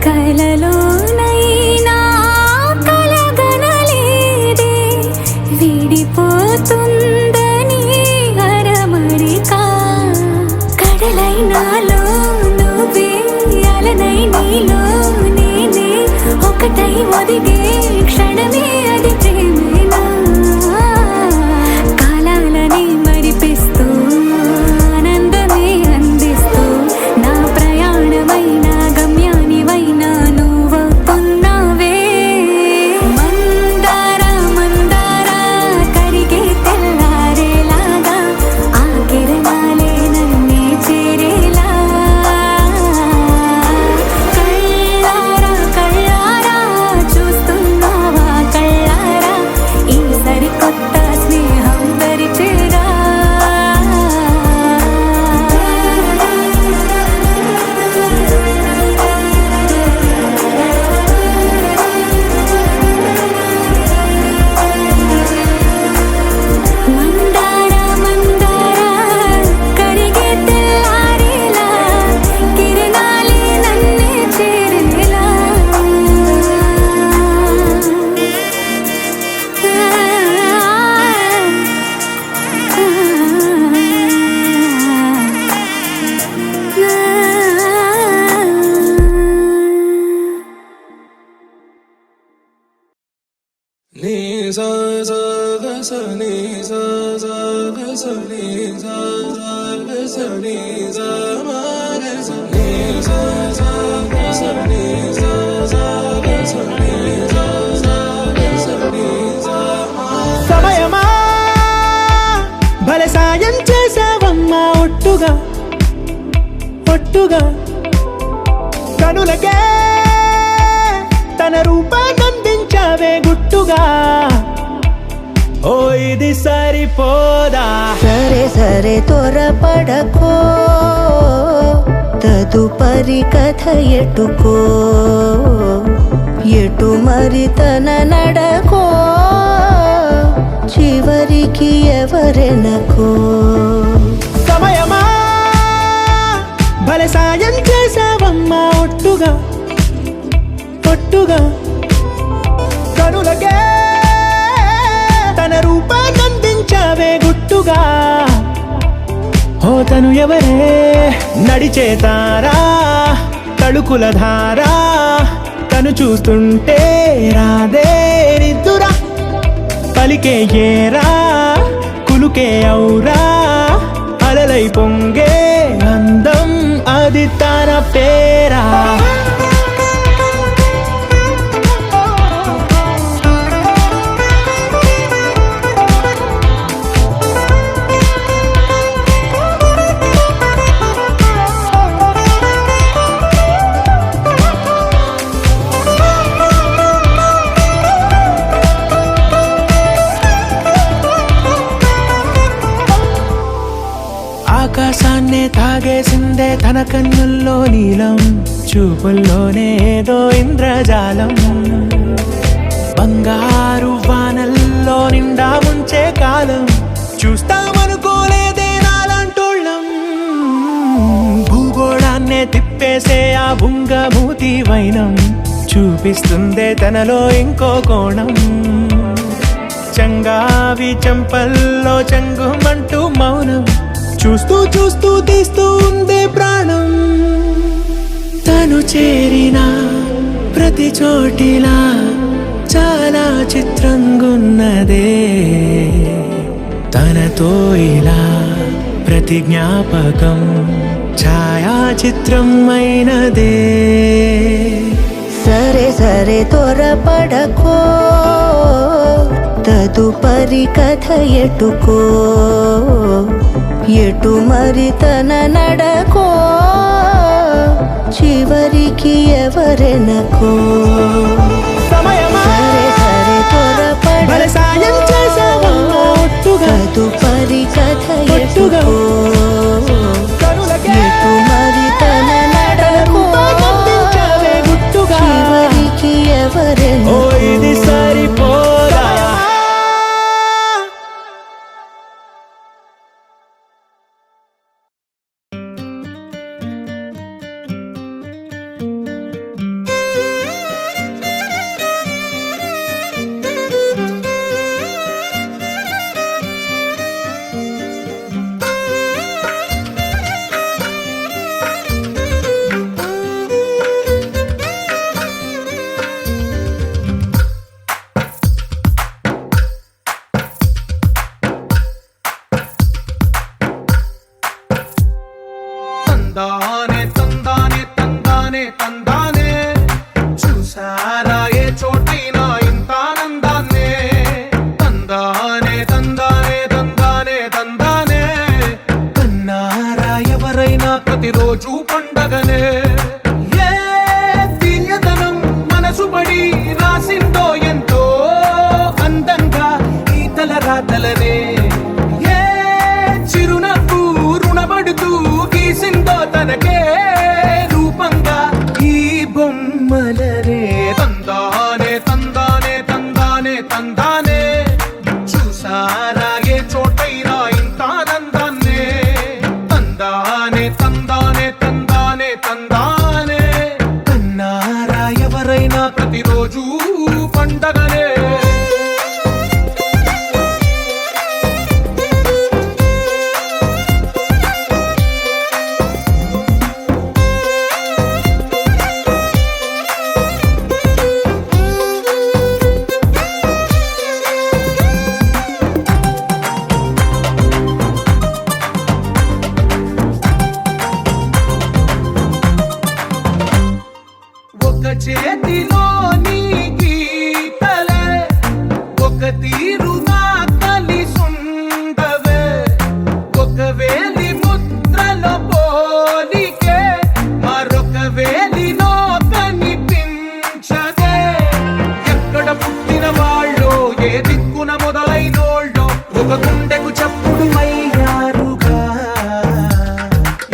కలలోనైనా కలగనలేదే విడిపోతుందని అరమరిక కడలై నాలో నువ్వే అలనై నీలో నేనే ఒకటై ఒదిగే క్షణమే అది ప్రేమేనా కాలాలని మరిపిస్తూ ఆనందమే అందిస్తూ నా ప్రయాణమైన గమ్యానివైనా నువ్వవుతున్నావే మందారా మందారా కరిగే తెల్లారేలాగా ఆ కిరణాలే నన్నే చేరేలా కళ్ళారా కళ్ళారా చూస్తున్నావా కళ్ళారా ఈ సరికొత్త స్నేహం పరిచేరా మందారా మందారా కరిగే తెల్లారేలా కిరణాలే నన్నే చేరేలా నీ సా సా గ స నీ సా సా గ స నీ సా సా గ స నీ సా మా గ స నీ సా సా గ స నీ సా సా గ స నీ సా సా గ స నీ సా మా సమయమా భలే సాయం చేసావమ్మా ఒట్టుగా ఒట్టుగా కనులకే తన రూపాన్నందించావే గుట్టుగా ఓ ఇది సరిపోదా సరే సరే త్వరపడకో తదుపరి కథ ఎటుకో ఎటు మరి తన నడకో చివరికి ఎవరెనకో సమయమా భలే సాయం చేసావమ్మా ఒట్టుగా ఒట్టుగా కనులకే తన రూపాన్నందించావే గుట్టుగా ఓ తను ఎవరే నడిచే తారా తళుకుల ధారా తను చూస్తుంటే రాదే నిద్దురా పలికే ఏరా కులుకే ఔరా అలలై పేరా ఆకాశాన్నే తాగేసిందే తన కన్నుల్లో నీలం చూపుల్లోనే ఏదో ఇంద్రజాలం బంగారు వానల్లో నిండా ముంచే కాలం చూస్తామనుకోలేదే నాలాంటోళ్ళం భూగోళాన్నే తిప్పేసే ఆ బుంగమూతి వైనం చూపిస్తుందే తనలో ఇంకో కోణం చంగావి చెంపల్లో చెంగుమంటూ మౌనం చూస్తూ చూస్తూ తీస్తూ ఉందే ప్రాణం తను చేరిన ప్రతి చోటిలా చాలా చిత్రంగున్నదే తనతో ఇలా ప్రతి జ్ఞాపకం ఛాయాచిత్రం అయినదే సరే సరే త్వరపడకో తదుపరి కథ ఎటుకో ఎటు మరి తన నడకో చివరికి ఎవరెనకో సరే సరే త్వరపడకో సాయం చేసావమ్మా ఒట్టుగా తదుపరి కథ ఎటుకో ఎటు మరి తన నడకో గుట్టుగా చివరికి ఓ ఎవరెనకో ఇది సరిపోదా తందానే తందానే తందానే తందానే చూసారా ఏ చోటైనా ఇంత ఆనందాన్నే తందానే తందానే తందానే తందానే కన్నారా ఎవరైనా ప్రతిరోజు పండగనే ఏ తీయదనం మనసు పడి రాసిందో ఎంతో అందంగా ఈ తలరాతలనే ఏ చిరునవ్వు రుణపడుతూ గీసిందో తనకే రూపంగా ఈ బొమ్మలనే తందానే తందానే తందానే తందానే చూసారా ఏ చోటైనా ఇంత ఆనందాన్నే తందానే తందానే తందానే తందానే కన్నారా ఎవరైనా ప్రతిరోజు పండగనే ఒక చేతిలో నీ గీతలే ఒక తీరుగా కలిసుండవే ఒక వేలి ముద్రలో పోలికే మరొక వేలిలో కనిపించదే ఎక్కడ పుట్టిన వాళ్ళో ఏ దిక్కున మొదలైనోళ్ళో ఒక గుండెకు చప్పుడు అయ్యారుగా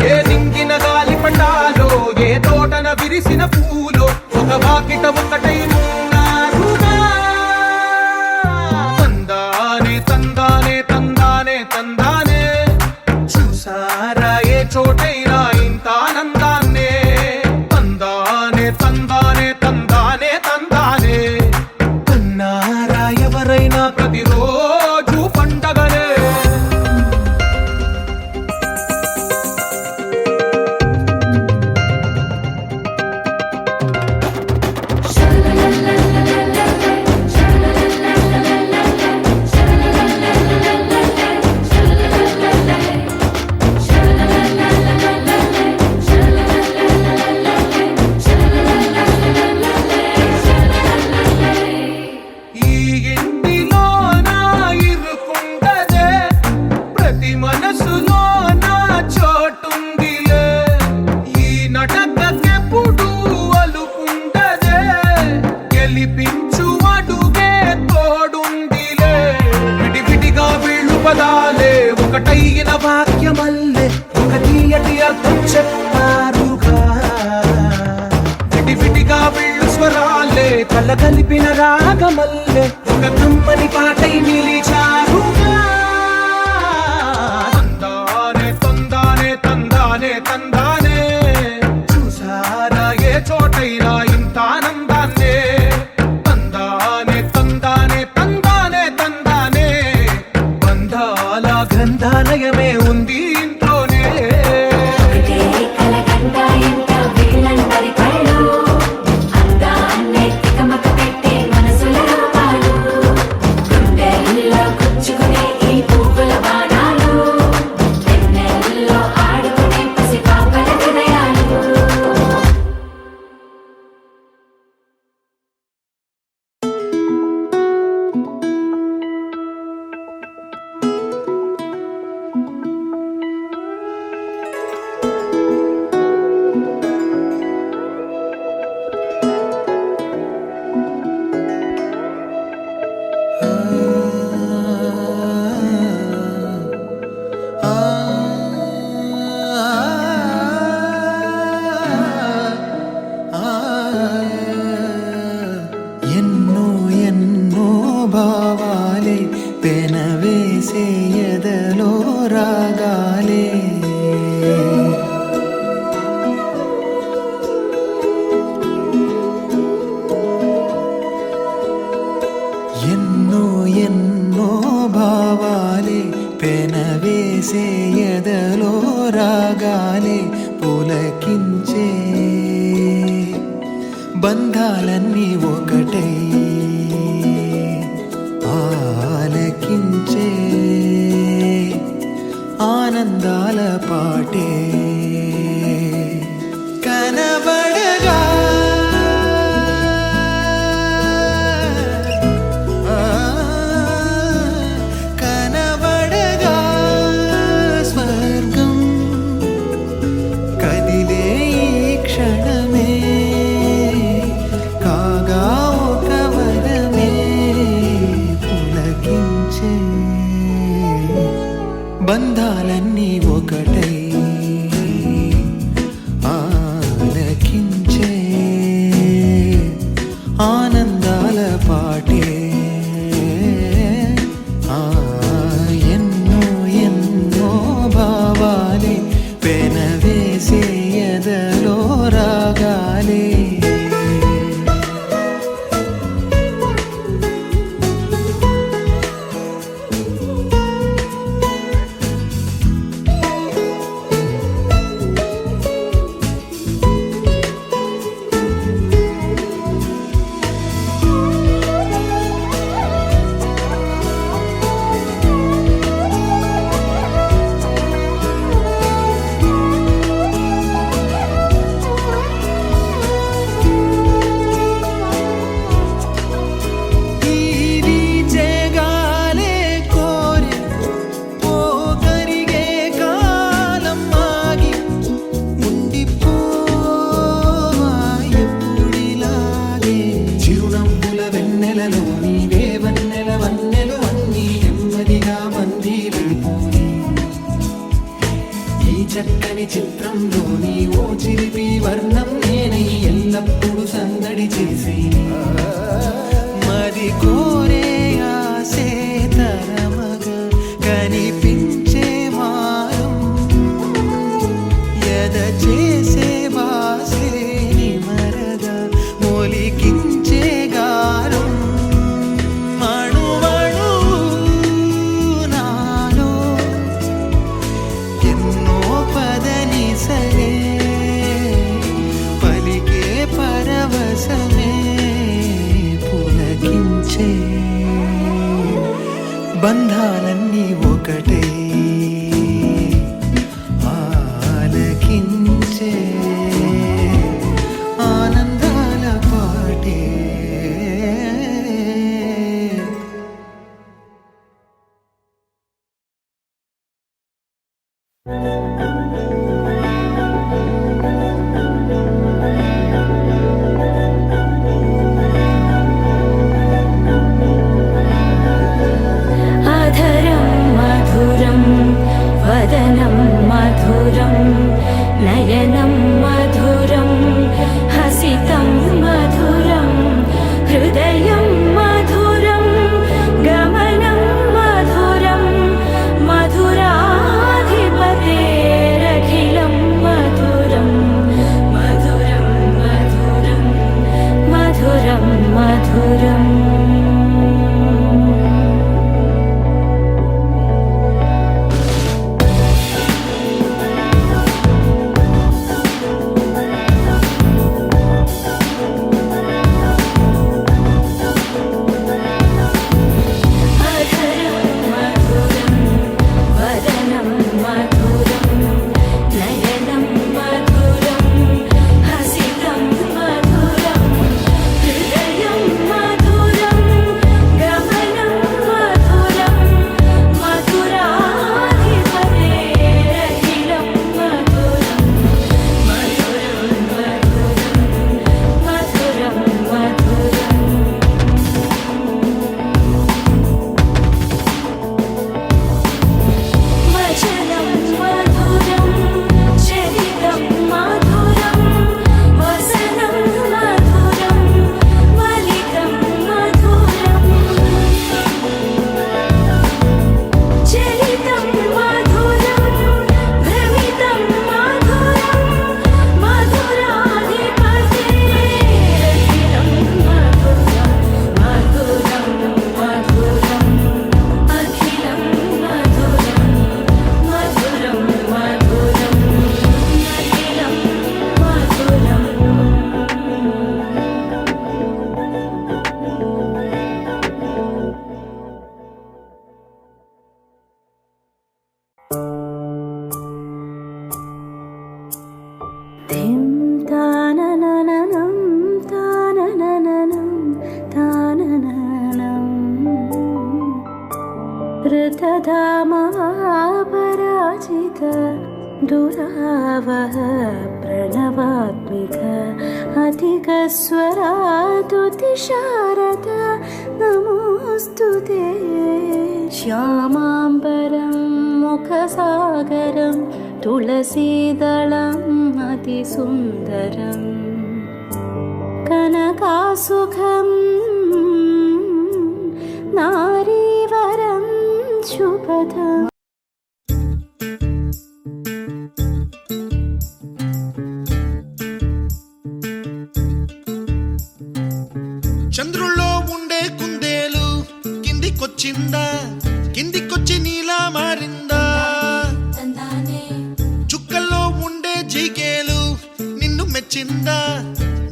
ఏ నింగిన గాలి పటాలో ఏ తోటన విరిసిన పూలో ఒక వాకిట ఒకటై ఉన్నారుగా తందానే తందానే తందానే తందానే చూసారా ఏ చోటైనా ఇంత ఆనందాన్నే తందానే తందానే తందానే తందానే కన్నారా ఎవరైనా ప్రతిరోజు పండగనే la la la la la తీయన వాక్యమల్లే ఒక తీయటి అర్థం చెప్పారుగా విటిగా వీళ్ళు స్వరాలే కళ్ళ కలిపిన రాగమల్లే ఒక కమ్మని పాటై నిలిచారుగా తందానే తందానే తందానే తందానే చూసారా ఏ చోటైనా ఇంత ఆనందాన్నే తందానే తందానే తందానే తందానే బంధాల గ్రంథాలయమే ఉంది ఇంట్లోనే ఒకటే కలగంట ఇంట వీళ్ళందరి కళ్ళు అందాన్నే తికమక పెట్టే మనసుల రూపాలు గుండెల్లో గుచ్చుకునే ఈ పువ్వుల బాణాలు వెన్నెల్లో ఆడుకునే పసిపాపల హృదయాలు ఎన్నో ఎన్నో భావాలే పెనవేసే ఎదలో రాగాలే ఎన్నో ఎన్నో భావాలే పెనవేసే ఎదలో రాగాలే పులకించే బంధాలన్నీ ఒకటై ఆలకించే ఆనందాల పాటే కనబడగా కనబడగా స్వర్గం కదిలే ఈ క్షణమే కాగా ఒక వరమే పులకించే బంధాలన్నీ ఒకటై ఆలకించే ఆనందాల పాటే ఎన్నో ఎన్నో భావాలే పెనవేసే ఎదలో రాగాలే చక్కని చిత్రంలోని ఓ చిలిపి వర్ణం నేనై ఎల్లప్పుడూ సందడి చేసి మరి కోరే ఆసే తరమగా కనిపించే మారం ఎద చేసే వాసే నిమరగా మొలికించే గారం మణువణు నాలో ఎన్నో పదని సరే పలికే పరవశమే పులకించే బంధాలన్నీ ఒకటే ఆలకించే ఆనందాల పాటే అధరం మధురం పరాజిత దురావహ ప్రణవాత్మిక అధిక స్వరాతుతి శారద నమోస్తుతే శ్యామాంబరం ముఖసాగరం తులసీదళం అతిసుందరం కనకాసుఖం నారీవరం శుభదం. చంద్రుల్లో ఉండే కుందేలు కిందికొచ్చిందా, కిందికొచ్చి నీలా మారిందా? చుక్కల్లో ఉండే జీకేలు నిన్ను మెచ్చిందా,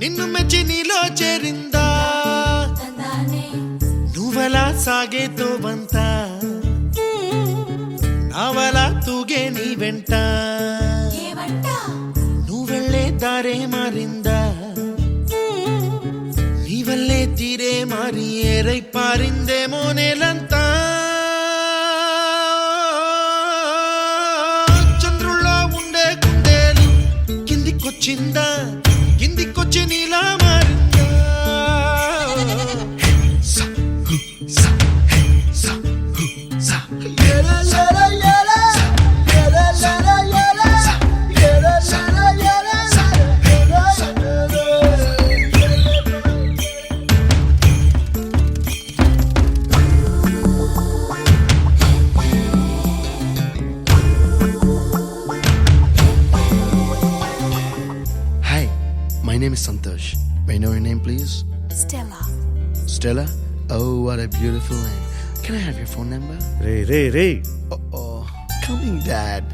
నిన్ను మెచ్చి నీలో చేరిందా? నువ్వలా సాగేతో వంత నావలా తూగే నీ వెంట, నువ్వెళ్ళే దారే మారిందా, నీ వల్లే తీరే మారి ఏరై పారిందేమో నేలంతా. చంద్రుల్లో ఉండే కుందేలు కిందికొచ్చిందా, కిందికొచ్చి నీలా మారిందా? Hi, my name is Santosh. May I know your name, please? Stella. Stella? Oh, what a beautiful name. Can I have your phone number? Ray Oh, coming, Dad.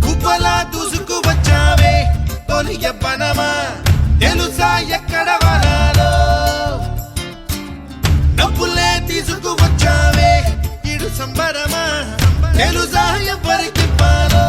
కుప్పలా దూసుకు వచ్చావే తొలి యవ్వనమా, తెలుసా ఎక్కడ వనాలో? నవ్వులే తీసుకు వచ్చావే ఇడు సంబరమా, తెలుసా ఎవరికి పాలో?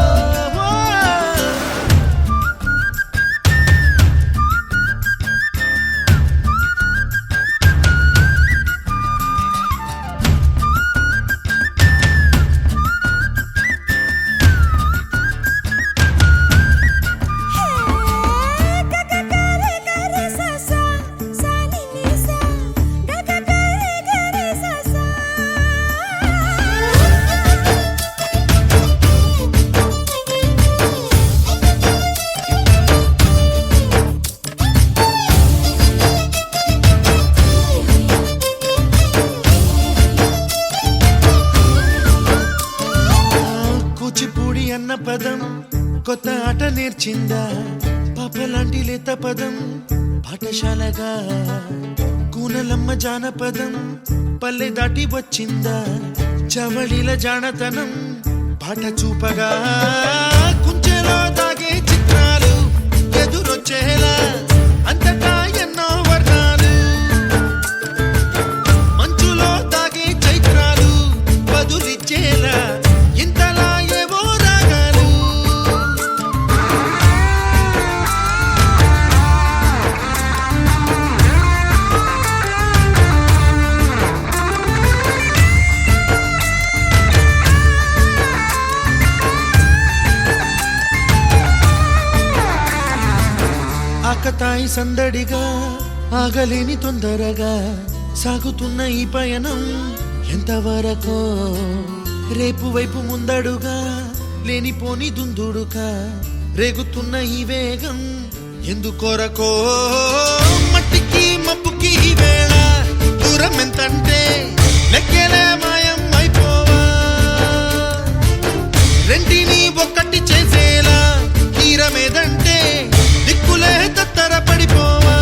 కూచిపూడి అన్న పదం కొత్త ఆట నేర్చిందా, పాపలాంటి లేత పదం పాఠశాలగా? కూనలమ్మ జానపదం పల్లె దాటి వచ్చిందా, చవళిల జానతనం పాట చూపగా? కుంచెలో దాగే చిత్రాలు ఎదురొచ్చేలా అంతటా ఎన్నో వర్ణాలు, మంచులో దాగే చైత్రాలు బదులిచ్చేలా ఇంతలా ఏవో రాగాలు. ఆకతాయి సందడిగా ఆగలేని తొందరగా సాగుతున్న ఈ పయనం ఎంతవరకో, రేపు వైపు ముందడుగా లేనిపోని దుందుడుగా రేగుతున్న ఈ వేగం ఎందుకొరకో? మట్టికి మబ్బుకి ఈ వేళ దూరం ఎంతంటే లెక్కలే మాయం అయిపోవా, రెంటిని ఒక్కటి చేసేలా తీరమేదంటే దిక్కులే తత్తర పడిపోవా.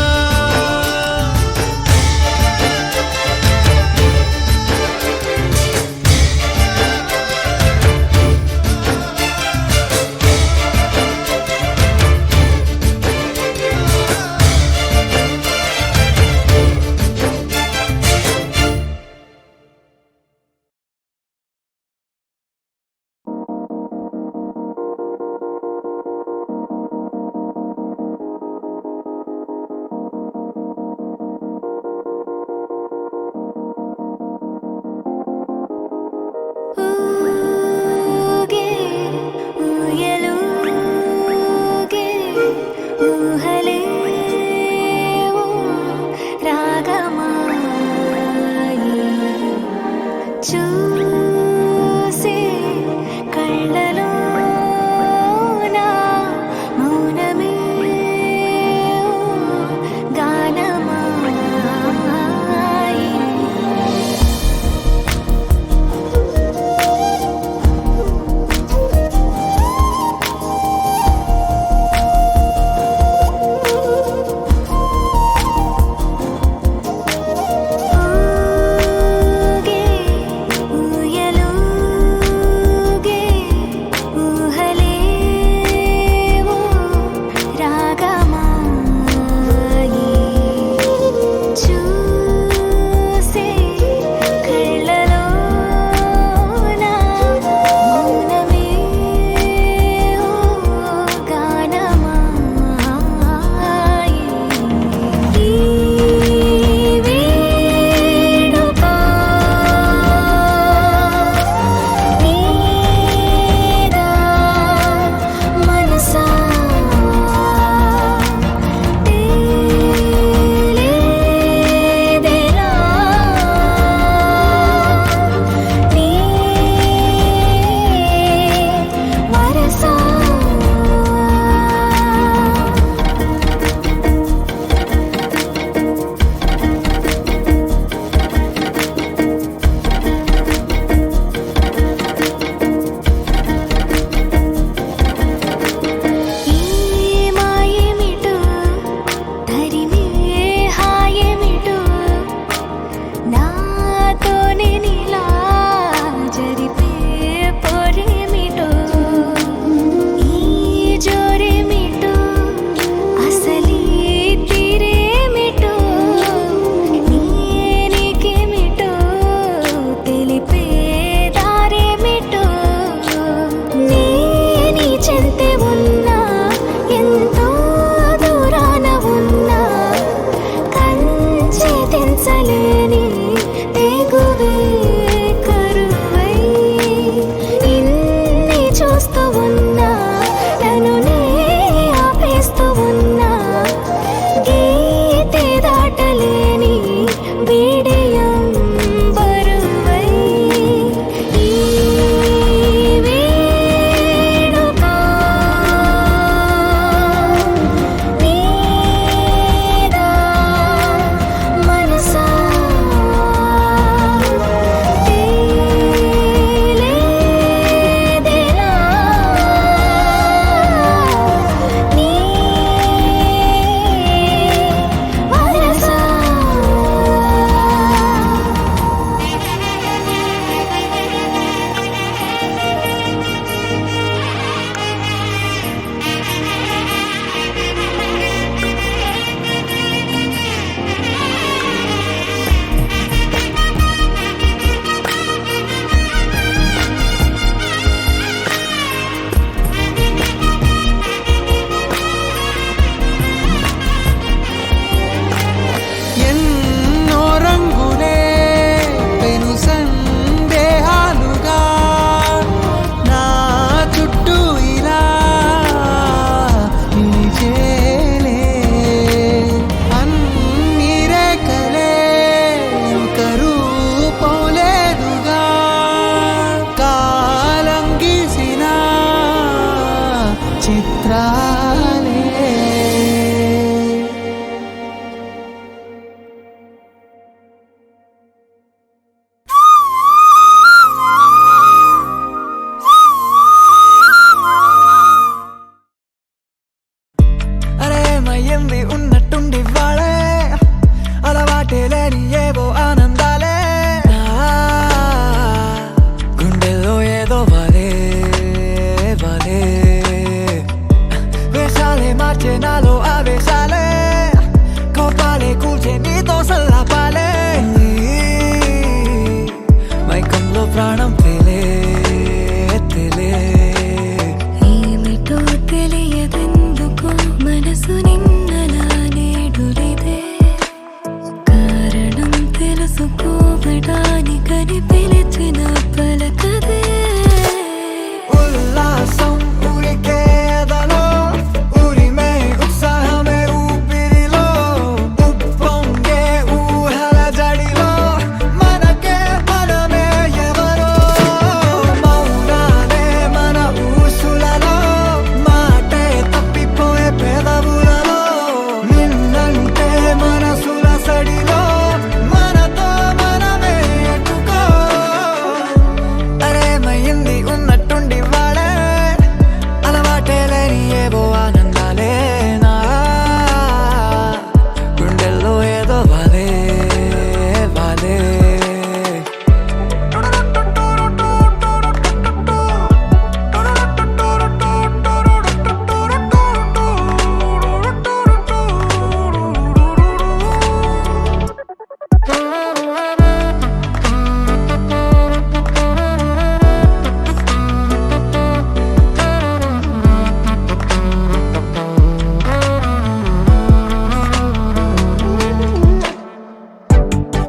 అని పిలిచిన పలకదే ఉల్లాసం ఉరికేదలో ఉరిమే ఉత్సాహమే ఊపిరిలో ఉప్పొంగే ఊహల జడిలో మనకే మనమే ఎవరో మౌనాలే మన ఊసులలో మాటే తప్పిపోయే పెదవులలో నిన్నంటే మనసుల సడిలో మనతో మనమే ఎట్టుకో అరేమయ్యింది ఉన్నట్టుండి వాడే అలవాటే లేని ఏవో ఆనందాలే నా గుండెల్లో ఏదో వాలే వాలే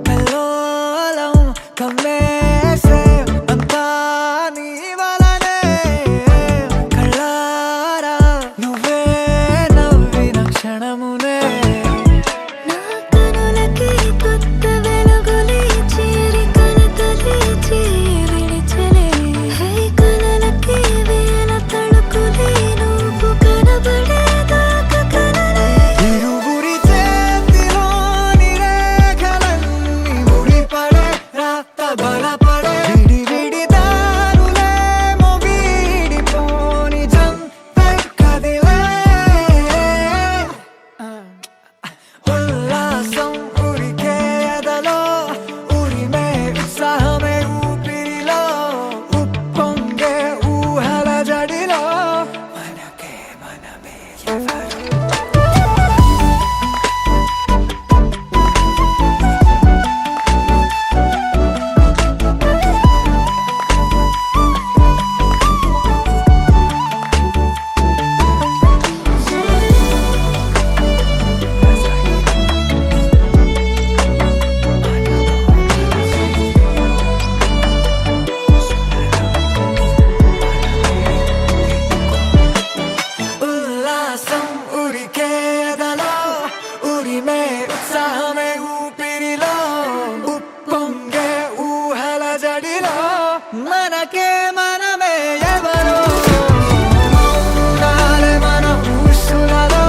కల్లోలం కమ్మేసే అంతా నీ వలనే కళ్ళారా నువ్వే నవ్విన క్షణమునే నా కనులకి కొత్త వెలుగులే చేరి కలతలే విడిచలే హై కలలకి వేల తళుకులే నువ్వు కనబడేదాకా కనలే ఇరువురి చేతిలోని రేఖలన్నీ ముడిపడే రాత బలపడే విడి విడి దారులేమో వీడిపోని జంపే కదిలే ఉల్లాసం ఉరికేదలో ఉరిమే ఉత్సాహమే ఊపిరిలో ఉప్పొంగే ఊహల జడిలో మనకే మనమే ఎవరో ఉల్లాసం ఉరికేదలో ఉరిమే ఉత్సాహమే ఊపిరిలో ఉప్పొంగే ఊహల జడిలో మనకే మనమే ఎవరో మౌనాలే మన ఊసులలో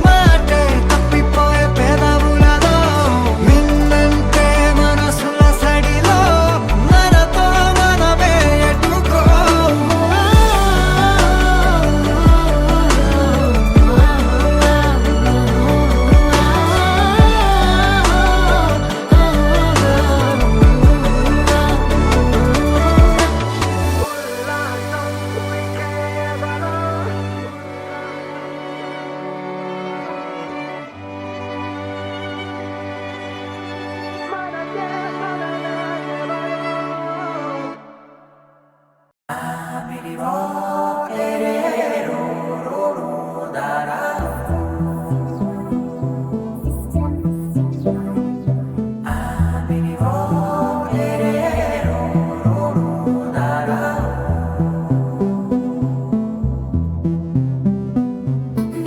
మాటే తప్పిపోయే పెదవులలో నిన్నంటే మనసుల సడిలో మనతో మనమే ఎట్టుకో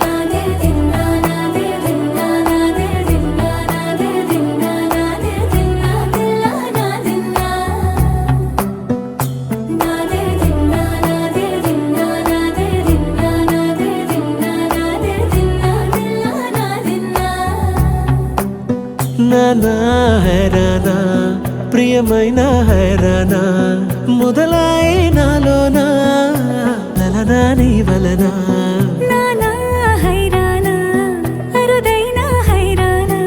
నాదే దిన్నా నాదే దిన్నా నాదే దిన్నా నాదే దిన్నా నాదే దిన్నా దిల్లా నాదిన్నా నాదే దిన్నా నాదే దిన్నా నాదే దిన్నా నాదే దిన్నా నాదే దిన్నా దిల్లా నాదిన్నా నానా హైరానా ప్రియమైన హైరానా మొదలాయి నాలోనా లలనా నీ వలనా నానా హైరానా అరుదైన హైరానా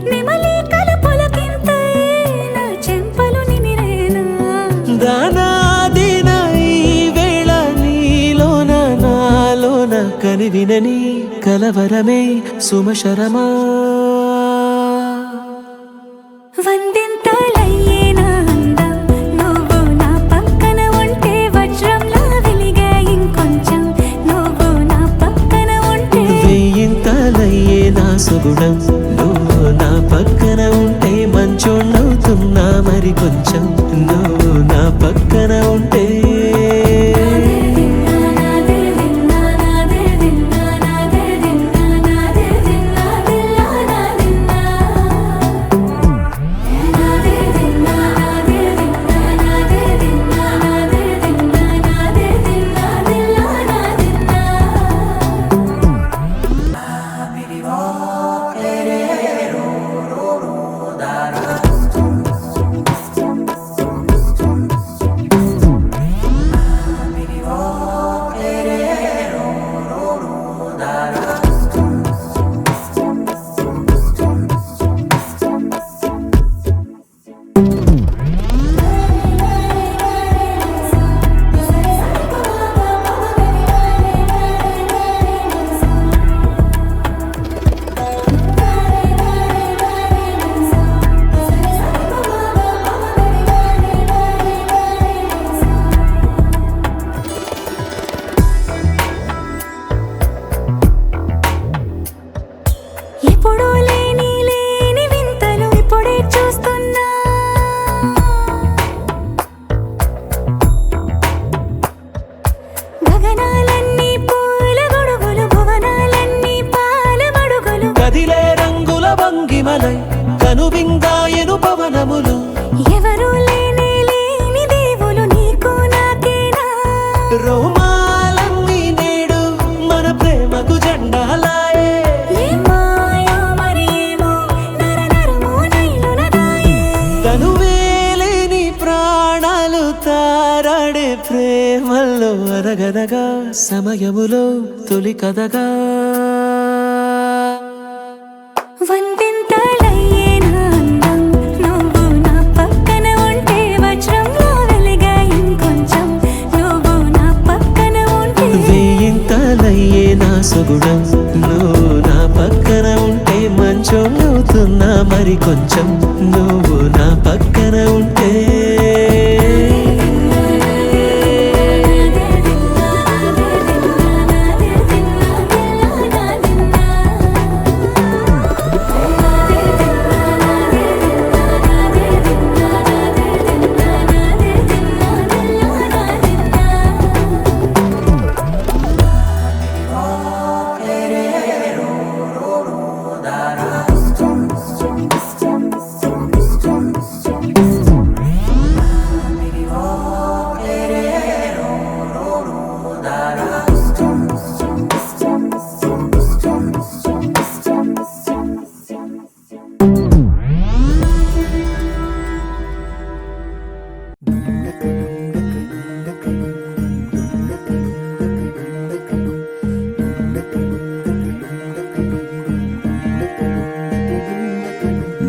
నిమలి కలుపులకింతై నా చెంపలు నిమిరేనా దానా దిన ఈ వేళ నీలోన నాలోన కనివినని కలవరమే సుమశరమా వందింతలయ్యే నా అందం నువ్వు నా పక్కన ఉంటే వజ్రంలా వెలిగే ఇంకొంచెం నువ్వు నా పక్కన ఉంటే వెయ్యింతలయ్యే నా సుగుణం నువ్వు నా పక్కన ఉంటే మంచోణ్ణవుతున్నా మరి కొంచెం ఆడే ప్రేమల్లో అరగదగా సమయములో తొలి కథగా వందింతలయ్యే నా అందం నువ్వు నా పక్కన ఉంటే వజ్రంలా వెలిగా ఇంకొంచెం నువ్వు నా పక్కన ఉంటే వేయింతలయ్యే నా సుగుణం నువ్వు నా పక్కన ఉంటే మంచం అవుతున్నా మరి కొంచెం నువ్వు నా పక్కన ఉంటే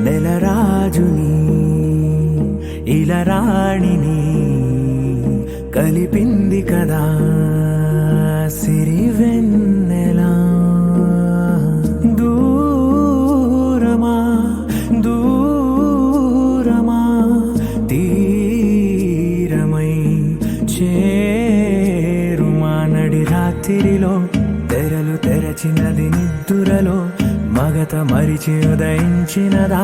నెలరాజుని ఇలా రాణిని కలిపింది కదా సిరివెన్నెలా దూరమా దూరమా తీరమై చేరుమా నడి రాత్రిలో తెరలు తెరచినది నిద్దురలో మగత మరిచి ఉదయించినదా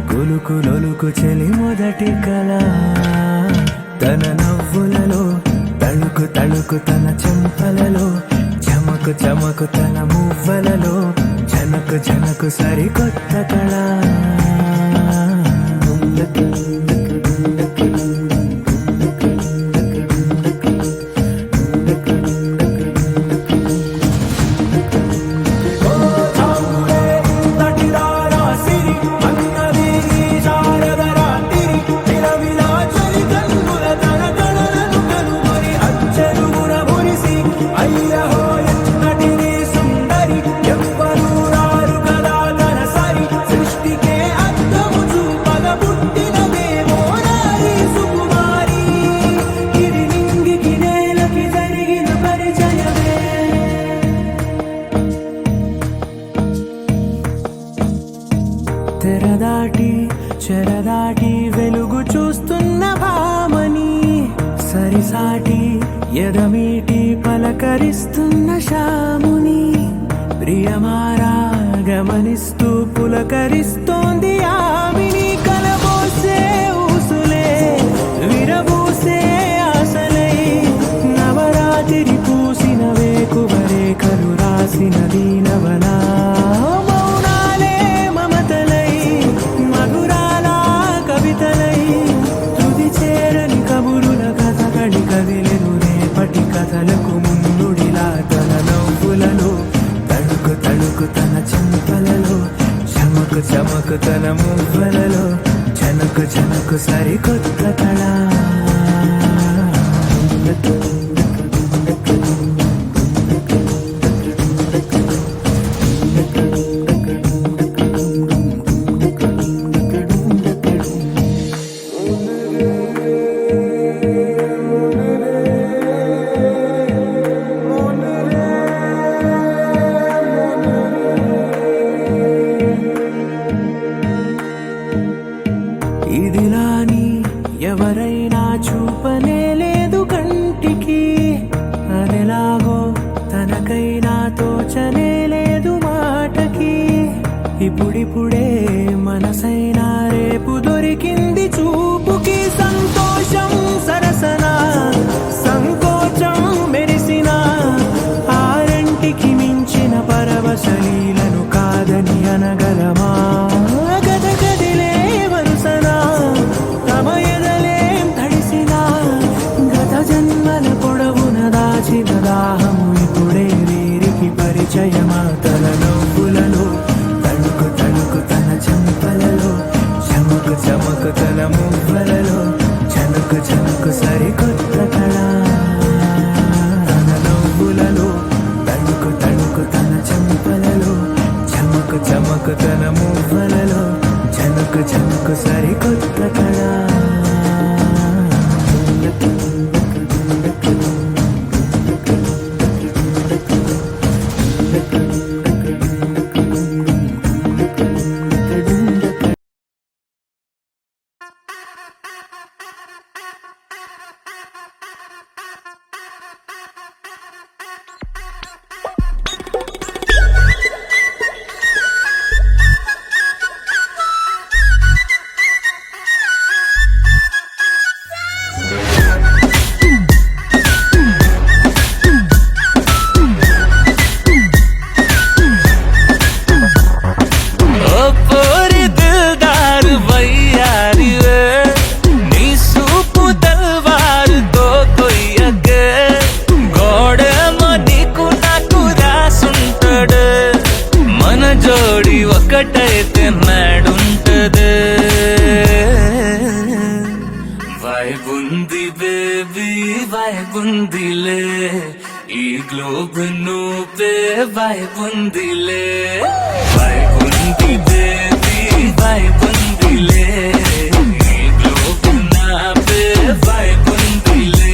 కులుకులొలుకు చెలి మొదటి కళ తన నవ్వులలో తళుకు తళుకు తన చెంపలలో చమకు చమకు తన మువ్వలలో జనకు జనకు సరికొత్త కళ తెరదాటి చెరదాటి వెలుగు చూస్తున్న భామని సరిసాటి ఎదమీటి పలకరిస్తున్న శాముని ప్రియమారా గమనిస్తూ పులకరిస్తోంది ఆవిని కలబోసే ఊసులే విరబూసే ఆశలై నవరాత్రి పూసిన వేకువరే కరు రాసిన దీనవనా కథలకు ముందుడిలా తన నవ్వులలో తడుకు తడుకు తన చెంపలలో చమకు చమకు తన మువ్వలలో జనకు జనకు సరికొత్త కళ ఇదిలాని ఎవరైనా చూపనే లేదు కంటికి అదెలాగో తనకైనా తోచనే లేదు మాటకి ఇప్పుడిప్పుడే మనసైనా రేపు దొరికింది చూపుకి సంతోషం సరసన సంకోచం మెరిసిన ఆరంటికి మించిన పరవశలీలను కాదని అనగలమా గద గదిలే వరుసనా తమ ఎదలేం తడిసినా గత జన్మల పొడవున దాచిన దాహము ఇప్పుడే వీరికి పరిచయమా తన నవ్వులలో తణుకు తణుకు తన చెంపలలో చమకు చమకు తన మువ్వలలో చనుకు చనుకు సరికొత్త కళ వైబుందిలే ఈ గ్లోబ్ నువ్వే వైబుందిలే వైబుంది బేబీ వైబుందిలే ఈ గ్లోబ్ నావే వైబుందిలే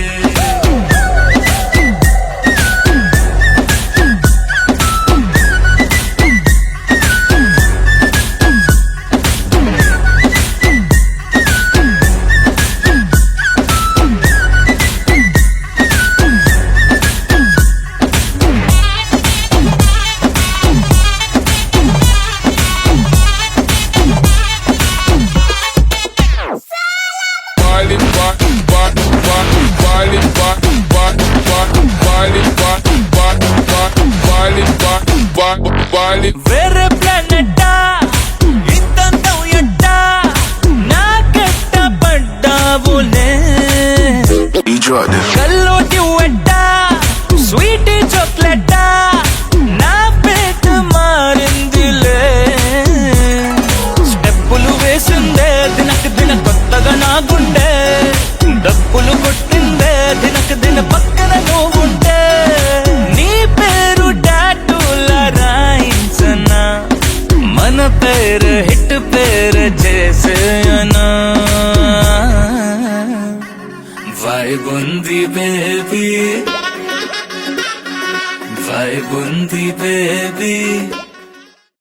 వేరే ప్లానెట్టా ఇంతంతం ఎట్టా నాకెట్ట పడ్డావులే కల్లోటి వెట్టా స్వీట్ చాక్లెట్టా నా పేట మారిందిలే స్టెప్పులు వేసిందే దినకు దిన కొత్తగా నా గుండె డప్పులు కొట్టిందే దినకు దిన పక్కన నువ్వుంటే నీ పేరు టాటూల రాయించనా మన పేరు హిట్ పేరు చేసేయనా వైబుంది బేబీ వైబుంది బేబీ